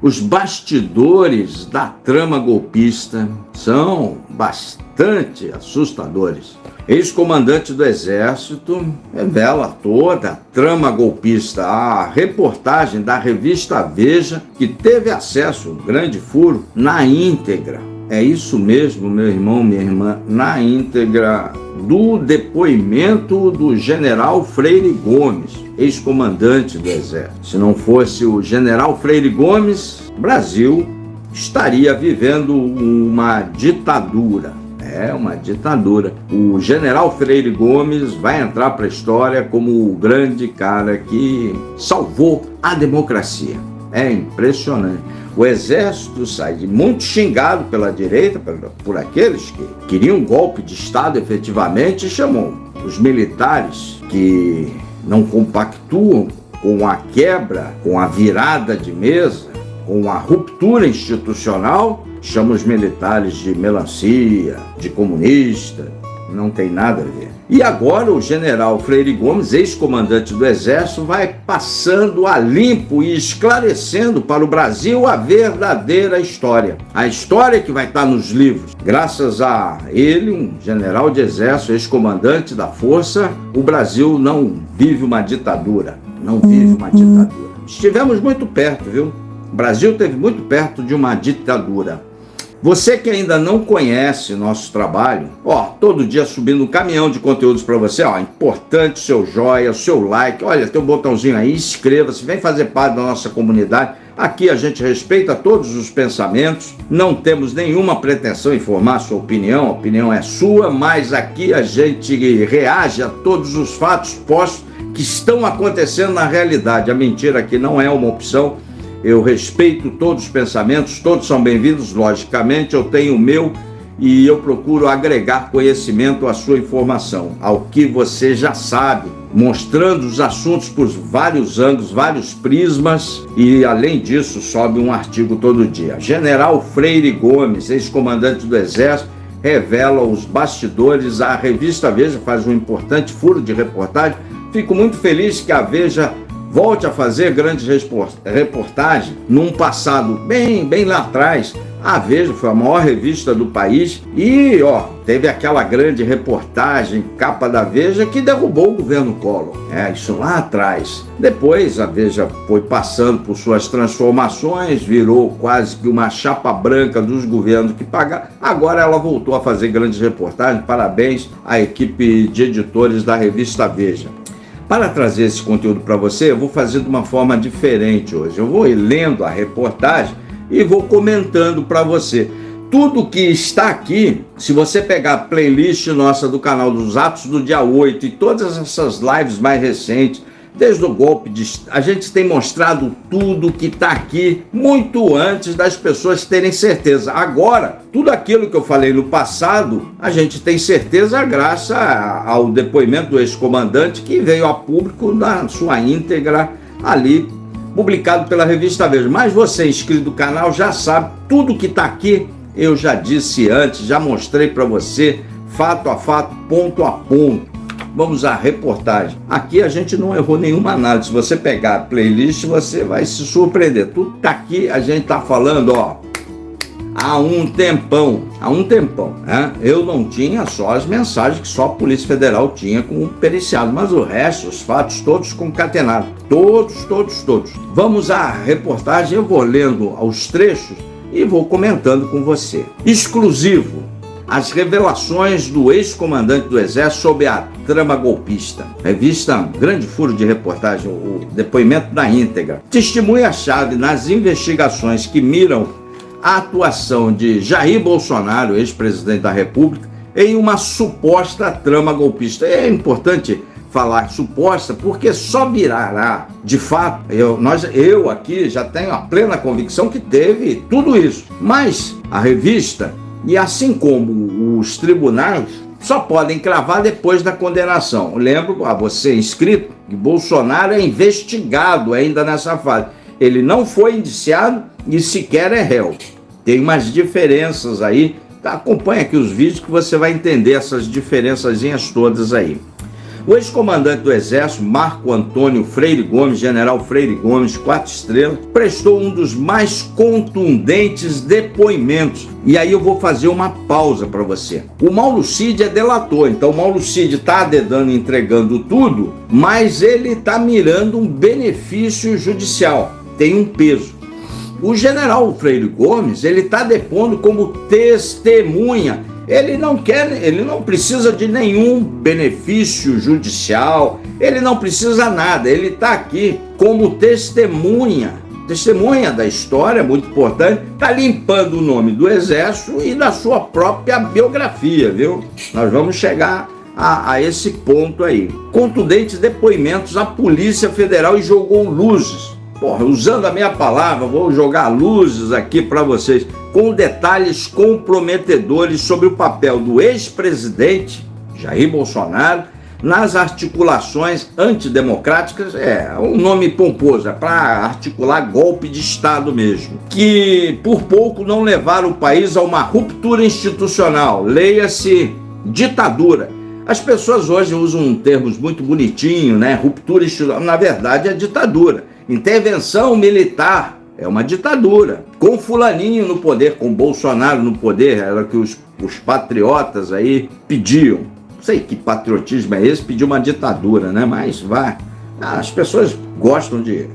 Os bastidores da trama golpista são bastante assustadores. Ex-comandante do Exército revela toda a trama golpista. A reportagem da revista Veja, que teve acesso ao grande furo na íntegra. É isso mesmo, meu irmão, minha irmã, na íntegra do depoimento do general Freire Gomes, ex-comandante do Exército. Se não fosse o general Freire Gomes, o Brasil estaria vivendo uma ditadura. É uma ditadura. O general Freire Gomes vai entrar para a história como o grande cara que salvou a democracia. É impressionante. O Exército sai muito xingado pela direita, por aqueles que queriam um golpe de Estado efetivamente, e chamou os militares que não compactuam com a quebra, com a virada de mesa, com a ruptura institucional, chama os militares de melancia, de comunista, não tem nada a ver. E agora o general Freire Gomes, ex-comandante do Exército, vai passando a limpo e esclarecendo para o Brasil a verdadeira história. A história que vai estar nos livros. Graças a ele, um general de Exército, ex-comandante da Força, o Brasil não vive uma ditadura. Não vive uma ditadura. Estivemos muito perto, viu? O Brasil esteve muito perto de uma ditadura. Você que ainda não conhece nosso trabalho, todo dia subindo um caminhão de conteúdos para você, importante o seu joia, o seu like, olha, tem um botãozinho aí, inscreva-se, vem fazer parte da nossa comunidade. Aqui a gente respeita todos os pensamentos, não temos nenhuma pretensão em formar a sua opinião, a opinião é sua, mas aqui a gente reage a todos os fatos postos que estão acontecendo na realidade. A mentira aqui não é uma opção. Eu respeito todos os pensamentos, todos são bem-vindos, logicamente, eu tenho o meu e eu procuro agregar conhecimento à sua informação, ao que você já sabe, mostrando os assuntos por vários ângulos, vários prismas e, além disso, sobe um artigo todo dia. General Freire Gomes, ex-comandante do Exército, revela os bastidores. A revista Veja faz um importante furo de reportagem. Fico muito feliz que a Veja volte a fazer grandes reportagens num passado bem lá atrás. A Veja foi a maior revista do país e, teve aquela grande reportagem, capa da Veja, que derrubou o governo Collor. Isso lá atrás. Depois a Veja foi passando por suas transformações, virou quase que uma chapa branca dos governos que pagaram. Agora ela voltou a fazer grandes reportagens. Parabéns à equipe de editores da revista Veja. Para trazer esse conteúdo para você, eu vou fazer de uma forma diferente hoje. Eu vou lendo a reportagem e vou comentando para você. Tudo que está aqui, se você pegar a playlist nossa do canal dos Atos do dia 8 e todas essas lives mais recentes, desde o golpe de Estado, a gente tem mostrado tudo que está aqui muito antes das pessoas terem certeza. Agora, tudo aquilo que eu falei no passado, a gente tem certeza graças ao depoimento do ex-comandante que veio a público na sua íntegra ali, publicado pela revista Veja. Mas você, inscrito do canal, já sabe tudo que está aqui. Eu já disse antes, já mostrei para você, fato a fato, ponto a ponto. Vamos à reportagem. Aqui a gente não errou nenhuma análise. Se você pegar a playlist, você vai se surpreender. Tudo tá aqui, a gente tá falando, há um tempão, né? Eu não tinha só as mensagens que só a Polícia Federal tinha com o periciado, mas o resto, os fatos todos concatenados. Todos. Vamos à reportagem, eu vou lendo aos trechos e vou comentando com você. Exclusivo. As revelações do ex-comandante do Exército sobre a trama golpista. Revista Grande Furo de Reportagem, o depoimento da íntegra. Testemunha-chave nas investigações que miram a atuação de Jair Bolsonaro, ex-presidente da República, em uma suposta trama golpista. É importante falar suposta, porque só virará, de fato, eu aqui já tenho a plena convicção que teve tudo isso. Mas a revista, e assim como os tribunais, só podem cravar depois da condenação. Lembro a você, inscrito, que Bolsonaro é investigado ainda nessa fase. Ele não foi indiciado e sequer é réu. Tem umas diferenças aí. Acompanhe aqui os vídeos que você vai entender essas diferençazinhas todas aí. O ex-comandante do Exército, Marco Antônio Freire Gomes, general Freire Gomes, 4 estrelas, prestou um dos mais contundentes depoimentos. E aí eu vou fazer uma pausa para você. O Mauro Cid é delator, então o Mauro Cid está dedando e entregando tudo, mas ele está mirando um benefício judicial, tem um peso. O general Freire Gomes, ele está depondo como testemunha. Ele não precisa de nenhum benefício judicial, ele não precisa nada, ele está aqui como testemunha da história, muito importante, está limpando o nome do Exército e da sua própria biografia, viu? Nós vamos chegar a esse ponto aí. Contundentes depoimentos à Polícia Federal e jogou luzes. Porra, usando a minha palavra, vou jogar luzes aqui para vocês, com detalhes comprometedores sobre o papel do ex-presidente Jair Bolsonaro nas articulações antidemocráticas, um nome pomposo, é para articular golpe de Estado mesmo, que por pouco não levaram o país a uma ruptura institucional, leia-se ditadura. As pessoas hoje usam termos muito bonitinhos, né? Ruptura institucional, na verdade é ditadura. Intervenção militar é uma ditadura. Com fulaninho no poder, com Bolsonaro no poder, era o que os patriotas aí pediam. Não sei que patriotismo é esse, pedir uma ditadura, né? Mas vai. As pessoas gostam de...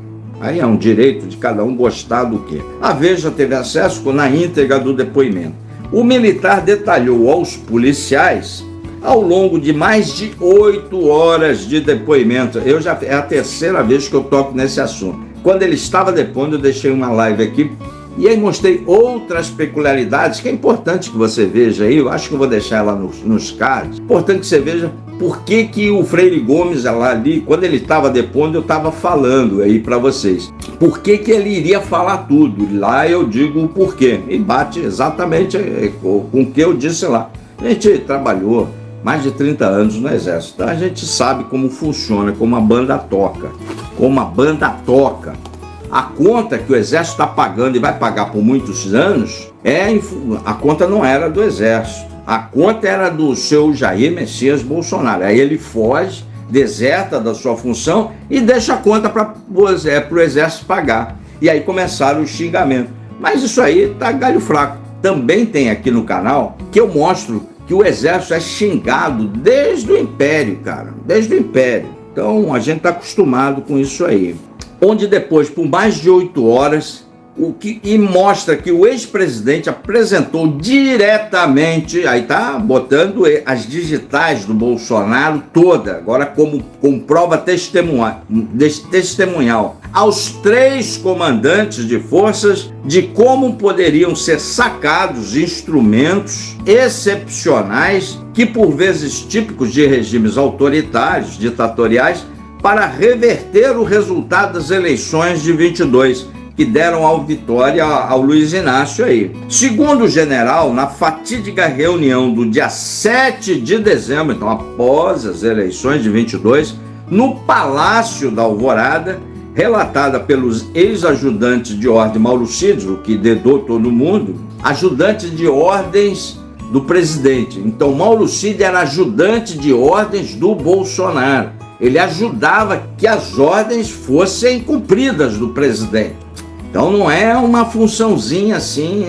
Aí é um direito de cada um gostar do quê? A Veja teve acesso na íntegra do depoimento. O militar detalhou aos policiais, ao longo de mais de 8 horas de depoimento, é a terceira vez que eu toco nesse assunto. Quando ele estava depondo, eu deixei uma live aqui e aí mostrei outras peculiaridades que é importante que você veja aí. Eu acho que eu vou deixar ela nos cards. Importante que você veja por que o Freire Gomes lá ali, quando ele estava depondo, eu estava falando aí para vocês. Por que ele iria falar tudo? Lá eu digo o porquê. E bate exatamente com o que eu disse lá. A gente trabalhou mais de 30 anos no Exército, então a gente sabe como funciona, como a banda toca. A conta que o Exército está pagando e vai pagar por muitos anos, a conta não era do Exército, a conta era do seu Jair Messias Bolsonaro. Aí ele foge, deserta da sua função e deixa a conta para o Exército pagar. E aí começaram os xingamentos. Mas isso aí tá galho fraco. Também tem aqui no canal que eu mostro que o Exército é xingado desde o Império, cara, desde o Império. Então a gente está acostumado com isso aí. Onde depois, por mais de 8 horas, e mostra que o ex-presidente apresentou diretamente, aí tá botando as digitais do Bolsonaro toda, agora como prova testemunhal, aos 3 comandantes de forças de como poderiam ser sacados instrumentos excepcionais que por vezes típicos de regimes autoritários, ditatoriais, para reverter o resultado das eleições de 22, que deram a vitória ao Luiz Inácio aí. Segundo o general, na fatídica reunião do dia 7 de dezembro, então após as eleições de 22, no Palácio da Alvorada, relatada pelos ex-ajudantes de ordem Mauro Cid, o que dedou todo mundo, ajudantes de ordens do presidente. Então Mauro Cid era ajudante de ordens do Bolsonaro. Ele ajudava que as ordens fossem cumpridas do presidente. Então não é uma funçãozinha assim,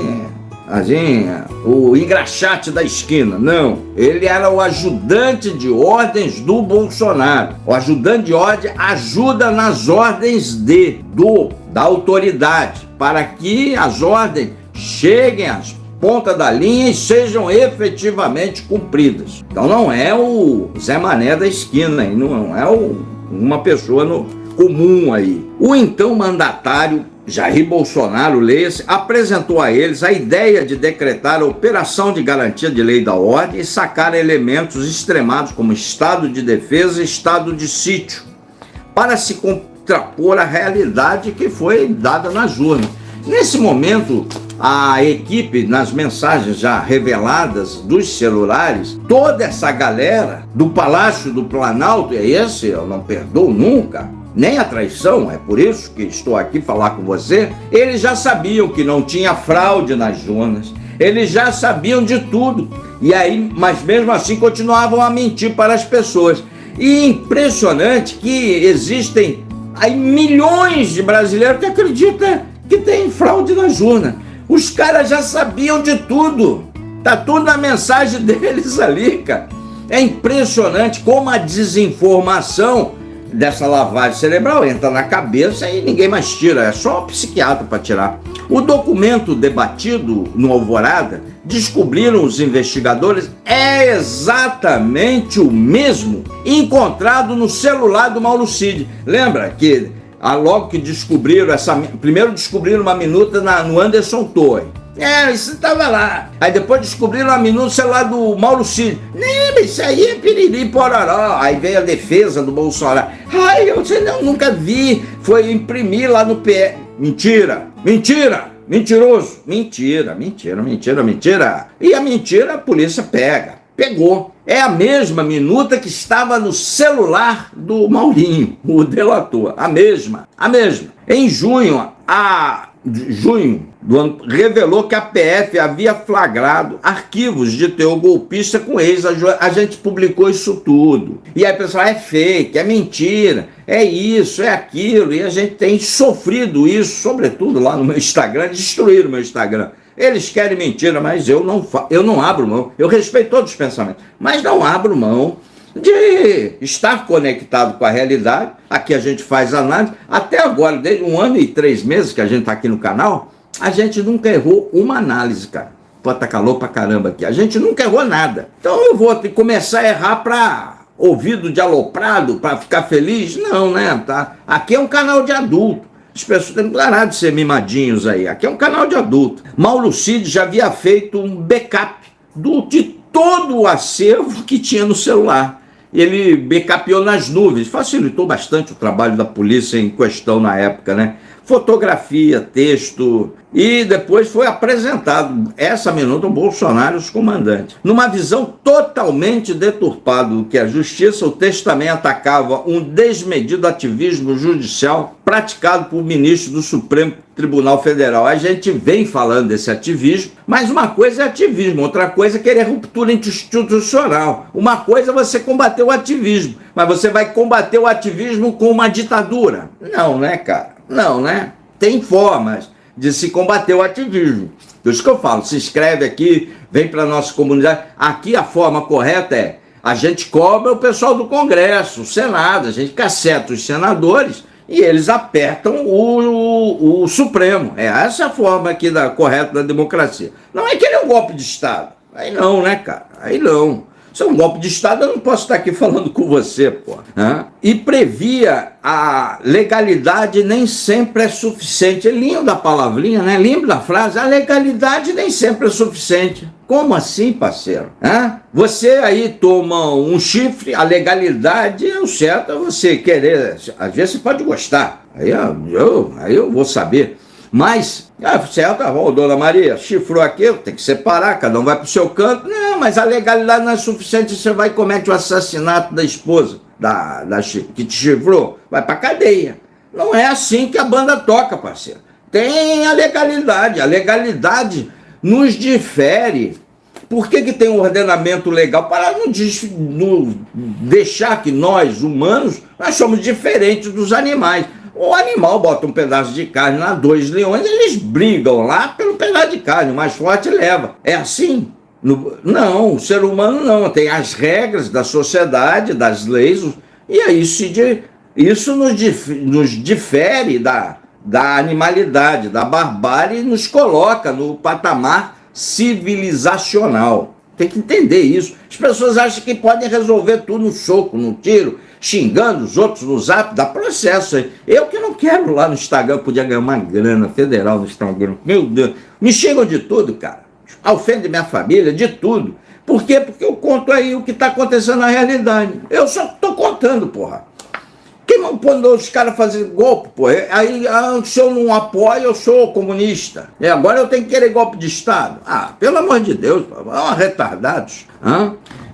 o engraxate da esquina, não. Ele era o ajudante de ordens do Bolsonaro. O ajudante de ordem ajuda nas ordens da autoridade, para que as ordens cheguem às pontas da linha e sejam efetivamente cumpridas. Então não é o Zé Mané da esquina, não é uma pessoa comum aí. O então mandatário Jair Bolsonaro, leia-se, apresentou a eles a ideia de decretar a operação de garantia de lei da ordem e sacar elementos extremados como estado de defesa e estado de sítio, para se contrapor à realidade que foi dada nas urnas. Nesse momento, a equipe, nas mensagens já reveladas dos celulares, toda essa galera do Palácio do Planalto, eu não perdoo nunca, nem a traição, é por isso que estou aqui falar com você, eles já sabiam que não tinha fraude nas urnas, eles já sabiam de tudo, e aí, mas mesmo assim continuavam a mentir para as pessoas. E impressionante que existem aí milhões de brasileiros que acreditam que tem fraude nas urnas. Os caras já sabiam de tudo. Tá tudo na mensagem deles ali, cara. É impressionante como a desinformação dessa lavagem cerebral entra na cabeça e ninguém mais tira, é só o psiquiatra para tirar. O documento debatido no Alvorada, descobriram os investigadores, é exatamente o mesmo encontrado no celular do Mauro Cid. Lembra que logo que descobriram primeiro descobriram uma minuta no Anderson Torre. Isso estava lá. Aí depois descobriram a minuta no celular do Mauro Cid. Não, isso aí é piriri pororó. Aí veio a defesa do Bolsonaro. Eu nunca vi. Foi imprimir lá no PE. Mentira, mentira, mentiroso. Mentira. E a mentira a polícia pegou. É a mesma minuta que estava no celular do Maurinho, o delator. A mesma. Em junho, do ano, revelou que a PF havia flagrado arquivos de teor golpista com ex. A gente publicou isso tudo. E aí o pessoal, é fake, é mentira, é isso, é aquilo. E a gente tem sofrido isso, sobretudo lá no meu Instagram, destruíram o meu Instagram. Eles querem mentira, mas eu não abro mão. Eu respeito todos os pensamentos, mas não abro mão de estar conectado com a realidade. Aqui a gente faz análise. Até agora, desde 1 ano e 3 meses que a gente está aqui no canal, a gente nunca errou uma análise, cara. Pô, tá calor pra caramba aqui. A gente nunca errou nada. Então eu vou ter que começar a errar pra ouvido de aloprado, pra ficar feliz? Não, né? Tá? Aqui é um canal de adulto. As pessoas têm que parar de ser mimadinhos aí. Aqui é um canal de adulto. Mauro Cid já havia feito um backup de todo o acervo que tinha no celular. Ele backupeou nas nuvens, facilitou bastante o trabalho da polícia em questão na época, né? Fotografia, texto, e depois foi apresentado essa minuta ao Bolsonaro e os comandantes. Numa visão totalmente deturpada do que a justiça, o texto também atacava um desmedido ativismo judicial praticado por ministros do Supremo Tribunal Federal. A gente vem falando desse ativismo, mas uma coisa é ativismo, outra coisa é querer ruptura institucional. Uma coisa é você combater o ativismo, mas você vai combater o ativismo com uma ditadura? Não, né, cara? Não, né? Tem formas de se combater o ativismo. Por isso que eu falo, se inscreve aqui, vem para a nossa comunidade. Aqui a forma correta é, a gente cobra o pessoal do Congresso, o Senado, a gente caceta os senadores e eles apertam o Supremo. Essa é a forma aqui correta da democracia. Não é querer um golpe de Estado. Aí não, né, cara? Aí não. Se é um golpe de Estado, eu não posso estar aqui falando com você, pô. E previa a legalidade nem sempre é suficiente. É lindo a palavrinha, né? Lindo da frase. A legalidade nem sempre é suficiente. Como assim, parceiro? Você aí toma um chifre, a legalidade é o certo, é você querer. Às vezes você pode gostar. Aí eu vou saber. Mas, certo, Dona Maria, chifrou aqui, tem que separar, cada um vai para o seu canto. Não, mas a legalidade não é suficiente, você vai e comete o assassinato da esposa que te chifrou, vai para cadeia. Não é assim que a banda toca, parceiro. Tem a legalidade nos difere. Por que tem um ordenamento legal? Para não deixar que nós, humanos, nós somos diferentes dos animais. O animal bota um pedaço de carne lá, 2 leões, eles brigam lá pelo pedaço de carne, o mais forte leva. É assim? Não, o ser humano não. Tem as regras da sociedade, das leis, e aí isso nos difere da animalidade, da barbárie, e nos coloca no patamar civilizacional. Tem que entender isso. As pessoas acham que podem resolver tudo no soco, no tiro, xingando os outros no zap, dá processo aí. Eu que não quero lá no Instagram, podia ganhar uma grana federal no Instagram. Meu Deus, me xingam de tudo, cara. Ofende minha família, de tudo. Por quê? Porque eu conto aí o que está acontecendo na realidade. Eu só estou contando, porra. Quem mandou os caras fazer golpe, pô? Aí, se eu não apoio, eu sou comunista. E agora eu tenho que querer golpe de Estado. Pelo amor de Deus, retardados.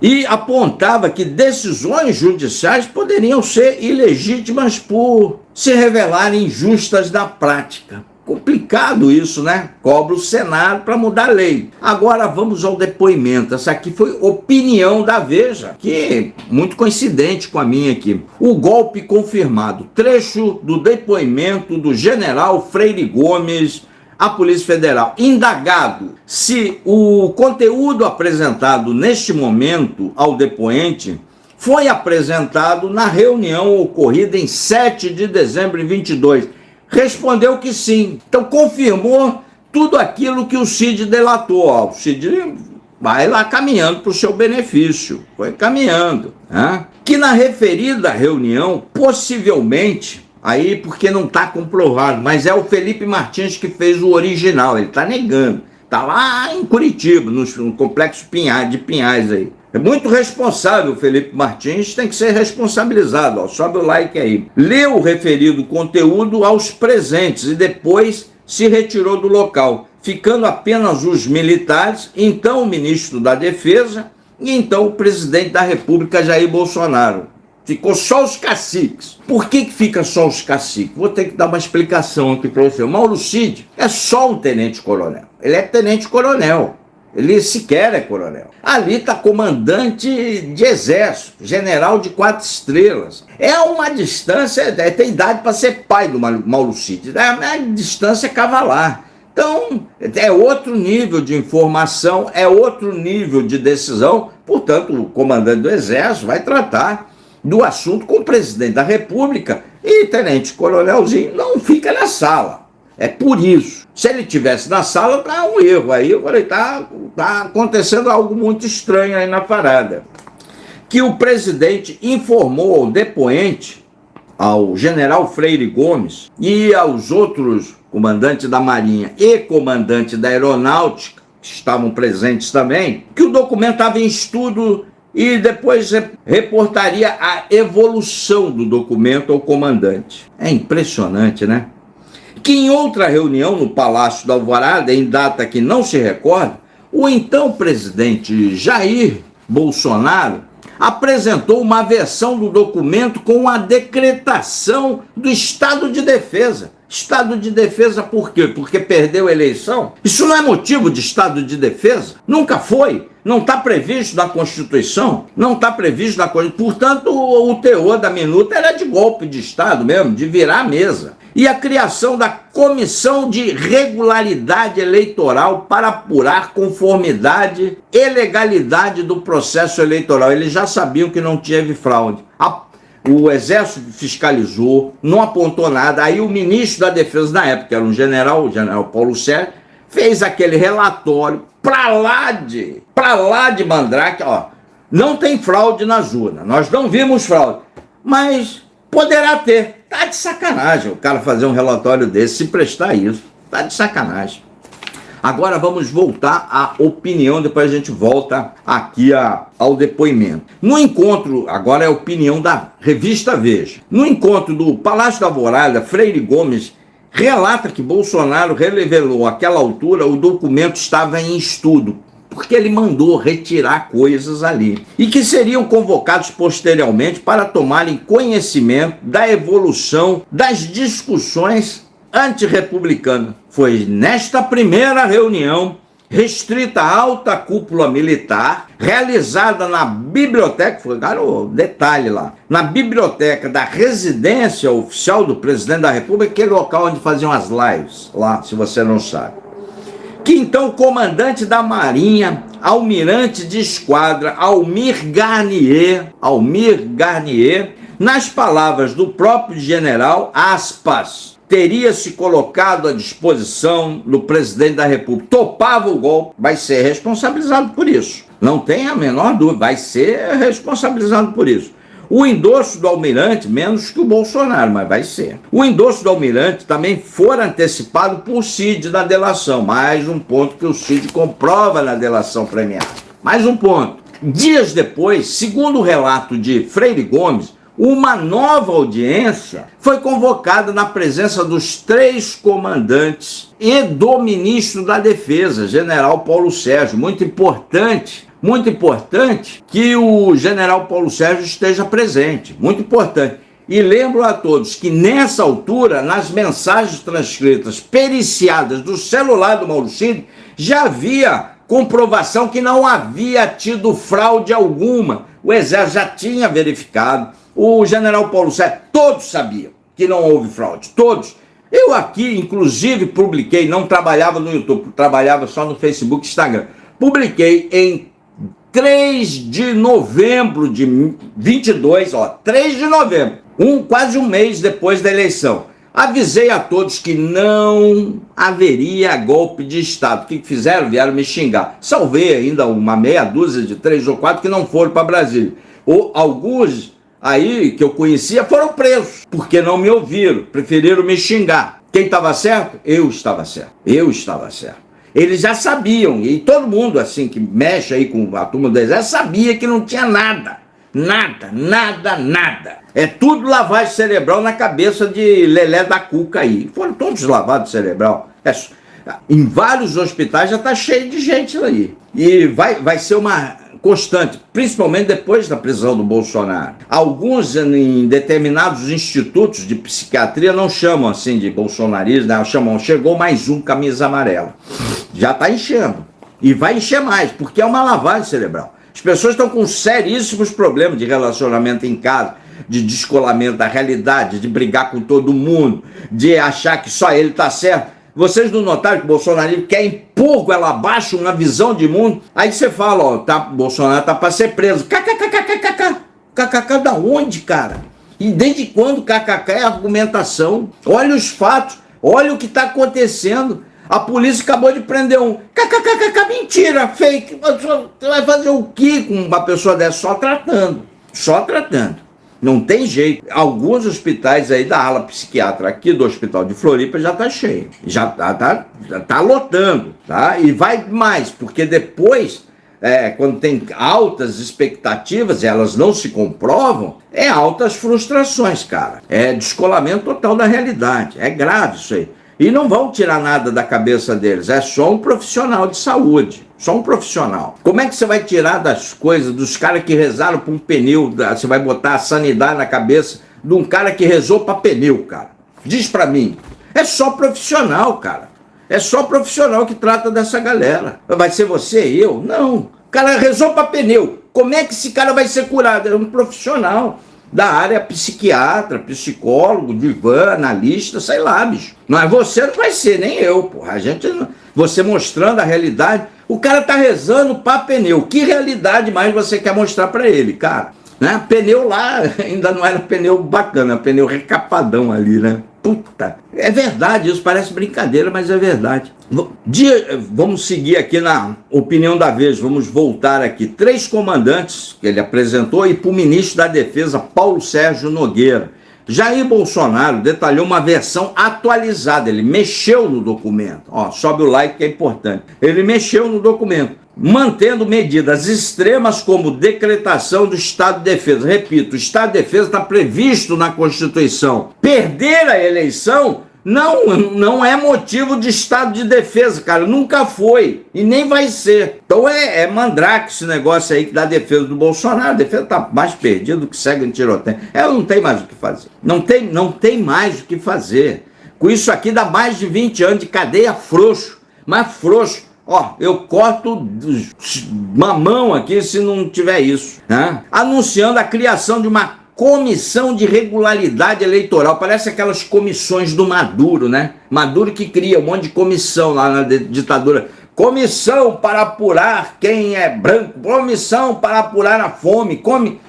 E apontava que decisões judiciais poderiam ser ilegítimas por se revelarem injustas na prática. complicado isso, né? Cobra o Senado para mudar a lei. Agora vamos ao depoimento. Essa aqui foi opinião da Veja, que é muito coincidente com a minha aqui. O golpe confirmado. Trecho do depoimento do general Freire Gomes à Polícia Federal. Indagado se o conteúdo apresentado neste momento ao depoente foi apresentado na reunião ocorrida em 7 de dezembro de 22. Respondeu que sim. Então confirmou tudo aquilo que o Cid delatou. Ó, o Cid vai lá caminhando para o seu benefício. Foi caminhando. Né? Que na referida reunião, possivelmente, aí porque não está comprovado, mas é o Felipe Martins que fez o original. Ele está negando. Está lá em Curitiba, no complexo de Pinhais aí. É muito responsável o Felipe Martins, tem que ser responsabilizado. Ó, sobe o like aí. Leu o referido conteúdo aos presentes e depois se retirou do local, ficando apenas os militares, então o ministro da Defesa e então o presidente da República, Jair Bolsonaro. Ficou só os caciques. Por que fica só os caciques? Vou ter que dar uma explicação aqui para você. O Mauro Cid é só um tenente-coronel. Ele é tenente-coronel. Ele sequer é coronel. Ali está comandante de exército, general de 4 estrelas. É uma distância, tem idade para ser pai do Mauro Cid. É uma distância cavalar. Então, é outro nível de informação, é outro nível de decisão. Portanto, o comandante do exército vai tratar do assunto com o presidente da República e tenente-coronelzinho não fica na sala. É por isso. Se ele estivesse na sala, tá um erro. Aí eu falei, tá acontecendo algo muito estranho aí na parada. Que o presidente informou ao depoente, ao general Freire Gomes e aos outros comandantes da Marinha e comandante da Aeronáutica, que estavam presentes também, que o documento estava em estudo e depois reportaria a evolução do documento ao comandante. É impressionante, né? Que em outra reunião no Palácio da Alvorada, em data que não se recorda, o então presidente Jair Bolsonaro apresentou uma versão do documento com a decretação do estado de defesa. Estado de defesa por quê? Porque perdeu a eleição? Isso não é motivo de estado de defesa? Nunca foi. Não está previsto na Constituição? Não está previsto na Constituição. Portanto, o teor da minuta era de golpe de Estado mesmo, de virar a mesa. E a criação da Comissão de Regularidade Eleitoral para apurar conformidade e legalidade do processo eleitoral. Eles já sabiam que não teve fraude. O Exército fiscalizou, não apontou nada. Aí o ministro da Defesa na época, que era o general Paulo Sérgio, fez aquele relatório para lá de Mandrake, ó, não tem fraude nas urnas, nós não vimos fraude, mas poderá ter. Tá de sacanagem o cara fazer um relatório desse, se prestar isso, tá de sacanagem. Agora vamos voltar à opinião, depois a gente volta aqui ao depoimento. No encontro, agora é a opinião da revista Veja. No encontro do Palácio da Alvorada, Freire Gomes relata que Bolsonaro revelou àquela altura o documento estava em estudo, porque ele mandou retirar coisas ali, e que seriam convocados posteriormente para tomarem conhecimento da evolução das discussões antirrepublicanas. Foi nesta primeira reunião, restrita à alta cúpula militar, realizada na biblioteca, foi o detalhe lá, na biblioteca da residência oficial do presidente da República, aquele local onde faziam as lives, lá, se você não sabe. Que então o comandante da Marinha, almirante de esquadra, Almir Garnier, nas palavras do próprio general, aspas, teria se colocado à disposição do presidente da República, topava o golpe, vai ser responsabilizado por isso. Não tem a menor dúvida, vai ser responsabilizado por isso. O endosso do almirante, menos que o Bolsonaro, mas vai ser. O endosso do almirante também foi antecipado por Cid na delação. Mais um ponto que o Cid comprova na delação premiada. Mais um ponto. Dias depois, segundo o relato de Freire Gomes, uma nova audiência foi convocada na presença dos 3 comandantes e do ministro da Defesa, general Paulo Sérgio. Muito importante que o general Paulo Sérgio esteja presente. Muito importante. E lembro a todos que nessa altura, nas mensagens transcritas periciadas do celular do Mauro Cid, já havia comprovação que não havia tido fraude alguma. O Exército já tinha verificado, o general Paulo Sérgio, todos sabiam que não houve fraude, todos. Eu aqui, inclusive, publiquei, não trabalhava no YouTube, trabalhava só no Facebook e Instagram. Publiquei em 3 de novembro de 22, 3 de novembro, quase um mês depois da eleição. Avisei a todos que não haveria golpe de Estado. O que fizeram? Vieram me xingar. Salvei ainda uma meia dúzia de 3 ou 4 que não foram para Brasília. Ou alguns aí que eu conhecia foram presos, porque não me ouviram, preferiram me xingar. Quem estava certo? Eu estava certo. Eu estava certo. Eles já sabiam, e todo mundo assim que mexe aí com a turma do Exército sabia que não tinha nada. Nada, nada, nada. É tudo lavagem cerebral na cabeça de Lelé da Cuca aí. Foram todos lavados cerebral. Em vários hospitais já está cheio de gente aí. E vai ser uma constante, principalmente depois da prisão do Bolsonaro. Alguns em determinados institutos de psiquiatria não chamam assim de bolsonarismo, né? Chamam, chegou mais um camisa amarela. Já está enchendo. E vai encher mais, porque é uma lavagem cerebral. As pessoas estão com seríssimos problemas de relacionamento em casa, de descolamento da realidade, de brigar com todo mundo, de achar que só ele está certo. Vocês não notaram que o Bolsonaro quer impor ela abaixo uma visão de mundo? Aí você fala, ó, Bolsonaro tá para ser preso. KKKKKK. KKK da onde, cara? E desde quando KKK é argumentação? Olha os fatos, olha o que está acontecendo. A polícia acabou de prender um. KKKKK, mentira, fake. Você vai fazer o que com uma pessoa dessa? Só tratando. Só tratando. Não tem jeito. Alguns hospitais aí da ala psiquiatra aqui do Hospital de Floripa já tá cheio. Já tá lotando, tá? E vai mais, porque depois, quando tem altas expectativas e elas não se comprovam, é altas frustrações, cara. É descolamento total da realidade. É grave isso aí. E não vão tirar nada da cabeça deles, é só um profissional de saúde, só um profissional. Como é que você vai tirar das coisas, dos caras que rezaram para um pneu, você vai botar a sanidade na cabeça de um cara que rezou para pneu, cara? Diz para mim, é só profissional, cara. É só profissional que trata dessa galera. Vai ser você e eu? Não. O cara rezou para pneu. Como é que esse cara vai ser curado? É um profissional da área psiquiatra, psicólogo, divã, analista, sei lá, bicho. Mas você não vai ser, nem eu, porra. A gente, você mostrando a realidade, o cara tá rezando pra pneu. Que realidade mais você quer mostrar pra ele, cara? Né? Pneu lá ainda não era pneu bacana, pneu recapadão ali, né? Puta, é verdade, isso parece brincadeira, mas é verdade. Vamos seguir aqui na opinião da vez, vamos voltar aqui. 3 comandantes que ele apresentou e para o ministro da Defesa, Paulo Sérgio Nogueira. Jair Bolsonaro detalhou uma versão atualizada, ele mexeu no documento. Ó, sobe o like que é importante. Ele mexeu no documento, mantendo medidas extremas como decretação do estado de defesa. Repito, o estado de defesa está previsto na Constituição. Perder a eleição não é motivo de estado de defesa, cara. Nunca foi e nem vai ser. Então é mandrake esse negócio aí que dá defesa do Bolsonaro. A defesa está mais perdida do que segue em tiroteio. Ela não tem mais o que fazer. Não tem mais o que fazer. Com isso aqui dá mais de 20 anos de cadeia frouxo. Mas frouxo. Ó, eu corto mamão aqui se não tiver isso, né? Anunciando a criação de uma comissão de regularidade eleitoral. Parece aquelas comissões do Maduro, né? Maduro que cria um monte de comissão lá na ditadura. Comissão para apurar quem é branco, comissão para apurar a fome.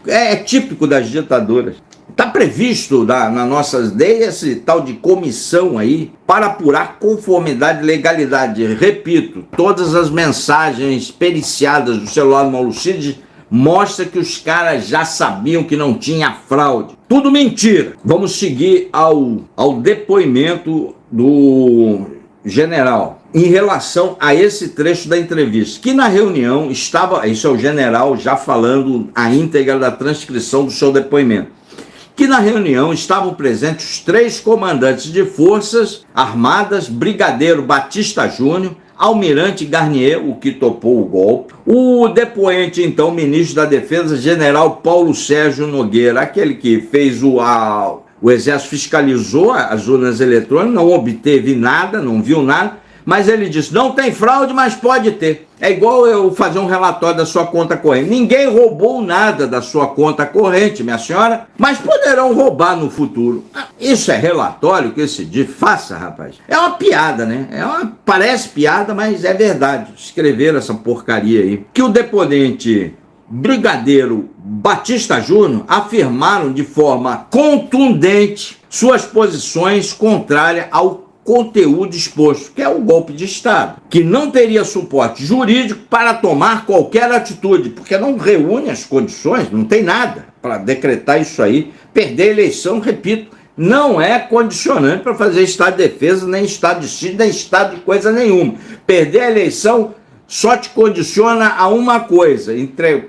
É típico das ditaduras. Está previsto na nossa lei esse tal de comissão aí para apurar conformidade e legalidade. Repito, todas as mensagens periciadas do celular do Mauro Cid mostra que os caras já sabiam que não tinha fraude. Tudo mentira. Vamos seguir ao depoimento do general em relação a esse trecho da entrevista, que na reunião estava, isso é o general já falando a íntegra da transcrição do seu depoimento, que na reunião estavam presentes os 3 comandantes de forças armadas, Brigadeiro Batista Júnior, Almirante Garnier, o que topou o golpe, o depoente, então, ministro da Defesa, general Paulo Sérgio Nogueira, aquele que fez o Exército fiscalizou as urnas eletrônicas, não obteve nada, não viu nada, mas ele disse, não tem fraude, mas pode ter. É igual eu fazer um relatório da sua conta corrente. Ninguém roubou nada da sua conta corrente, minha senhora, mas poderão roubar no futuro. Isso é relatório que esse dia faça, rapaz. É uma piada, né? Parece piada, mas é verdade. Escreveram essa porcaria aí. Que o deponente Brigadeiro Batista Júnior afirmaram de forma contundente suas posições contrárias ao conteúdo exposto, que é o golpe de Estado, que não teria suporte jurídico para tomar qualquer atitude, porque não reúne as condições, não tem nada para decretar isso aí. Perder a eleição, repito, não é condicionante para fazer estado de defesa, nem estado de sítio, nem estado de coisa nenhuma. Perder a eleição só te condiciona a uma coisa,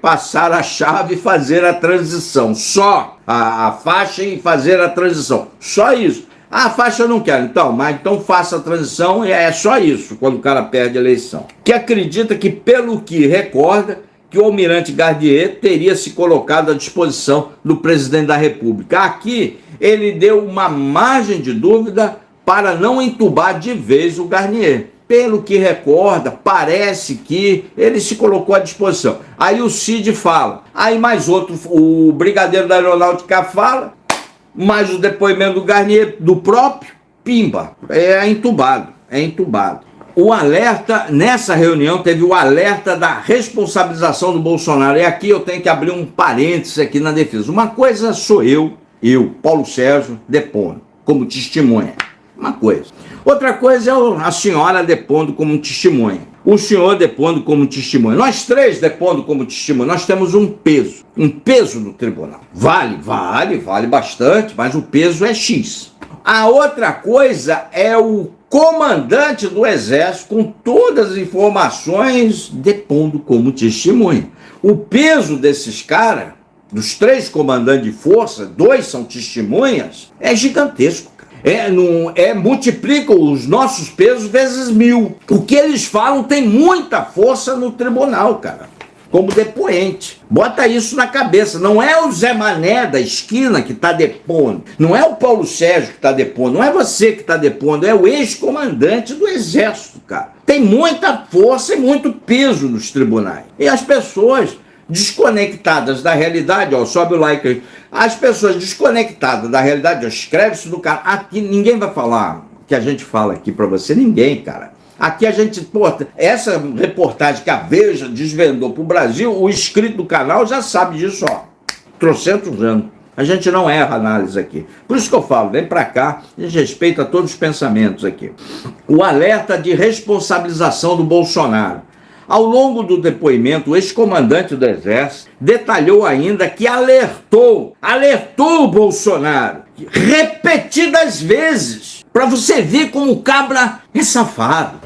passar a chave e fazer a transição. Só a faixa e fazer a transição. Só isso. A faixa eu não quero, então faça a transição e é só isso, quando o cara perde a eleição. Que acredita que, pelo que recorda, que o almirante Garnier teria se colocado à disposição do presidente da República. Aqui ele deu uma margem de dúvida para não entubar de vez o Garnier. Pelo que recorda, parece que ele se colocou à disposição. Aí o Cid fala, aí mais outro, o brigadeiro da Aeronáutica fala, mais o depoimento do Garnier, do próprio, pimba, é entubado. O alerta, nessa reunião, teve o alerta da responsabilização do Bolsonaro. E aqui eu tenho que abrir um parênteses aqui na defesa. Uma coisa sou eu, Paulo Sérgio, depondo como testemunha. Uma coisa. Outra coisa é a senhora depondo como testemunha. O senhor depondo como testemunha. Nós três depondo como testemunha. Nós temos um peso no tribunal. Vale bastante, mas o peso é X. A outra coisa é o comandante do Exército, com todas as informações, depondo como testemunha. O peso desses caras, dos três comandantes de força, 2 são testemunhas, é gigantesco. Multiplica os nossos pesos vezes 1000. O que eles falam tem muita força no tribunal, cara, como depoente. Bota isso na cabeça. Não é o Zé Mané da esquina que está depondo, não é o Paulo Sérgio que está depondo, não é você que está depondo, é o ex-comandante do Exército, cara. Tem muita força e muito peso nos tribunais. E as pessoas desconectadas da realidade, sobe o like aí. As pessoas desconectadas da realidade, escreve isso do cara. Aqui ninguém vai falar o que a gente fala aqui pra você, ninguém, cara. Aqui a gente, essa reportagem que a Veja desvendou pro Brasil, o inscrito do canal já sabe disso, trocentos anos. A gente não erra análise aqui. Por isso que eu falo, vem pra cá, a gente respeita todos os pensamentos aqui. O alerta de responsabilização do Bolsonaro. Ao longo do depoimento, o ex-comandante do Exército detalhou ainda que alertou o Bolsonaro repetidas vezes, para você ver como o cabra é safado,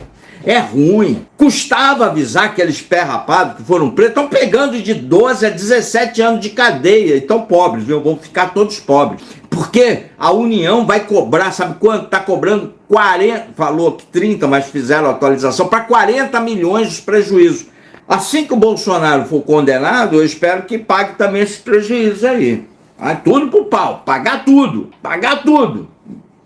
é ruim. Custava avisar aqueles pé rapados que foram presos, estão pegando de 12 a 17 anos de cadeia, e estão pobres, vão ficar todos pobres. Porque a União vai cobrar, sabe quanto? Está cobrando 40, falou que 30, mas fizeram a atualização, para 40 milhões de prejuízos. Assim que o Bolsonaro for condenado, eu espero que pague também esses prejuízos aí. Tudo pro pau, pagar tudo.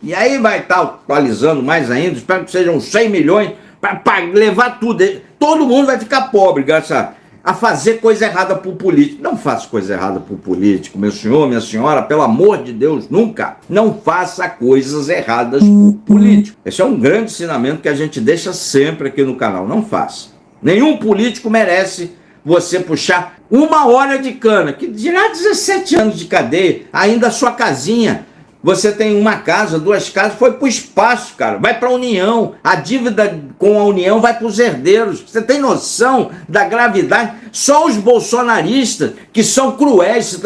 E aí vai estar atualizando mais ainda, espero que sejam 100 milhões, para levar tudo. Todo mundo vai ficar pobre, graças a fazer coisa errada pro político. Não faça coisa errada pro político, meu senhor, minha senhora, pelo amor de Deus, nunca. Não faça coisas erradas pro político. Esse é um grande ensinamento que a gente deixa sempre aqui no canal. Não faça. Nenhum político merece você puxar 1 hora de cana, que dirá 17 anos de cadeia, ainda a sua casinha. Você tem uma casa, 2 casas, foi pro espaço, cara. Vai pra União. A dívida com a União vai pros herdeiros. Você tem noção da gravidade? Só os bolsonaristas que são cruéis.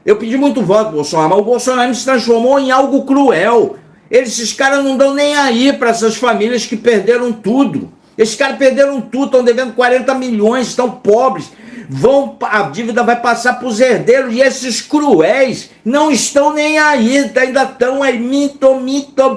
Eu pedi muito voto pro Bolsonaro, mas o Bolsonaro se transformou em algo cruel. Esses caras não dão nem aí para essas famílias que perderam tudo. Esses caras perderam tudo, estão devendo 40 milhões, estão pobres. a dívida vai passar para os herdeiros, e esses cruéis não estão nem aí, ainda estão aí,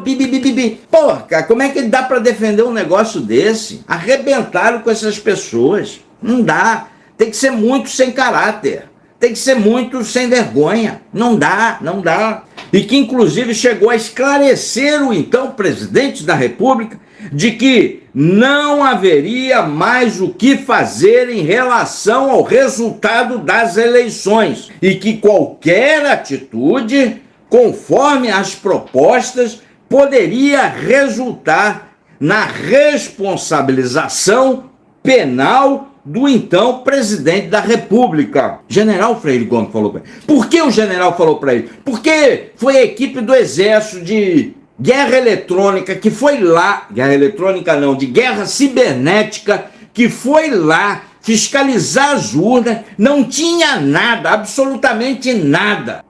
bibi. Pô, cara, como é que dá para defender um negócio desse? Arrebentaram com essas pessoas, não dá, tem que ser muito sem caráter, tem que ser muito sem vergonha, não dá. E que inclusive chegou a esclarecer o então presidente da República de que não haveria mais o que fazer em relação ao resultado das eleições e que qualquer atitude, conforme as propostas, poderia resultar na responsabilização penal do então presidente da República. General Freire Gomes falou para ele. Por que o general falou para ele? Porque foi a equipe do Exército de guerra eletrônica que foi lá, guerra eletrônica não, de guerra cibernética, que foi lá fiscalizar as urnas, não tinha nada, absolutamente nada.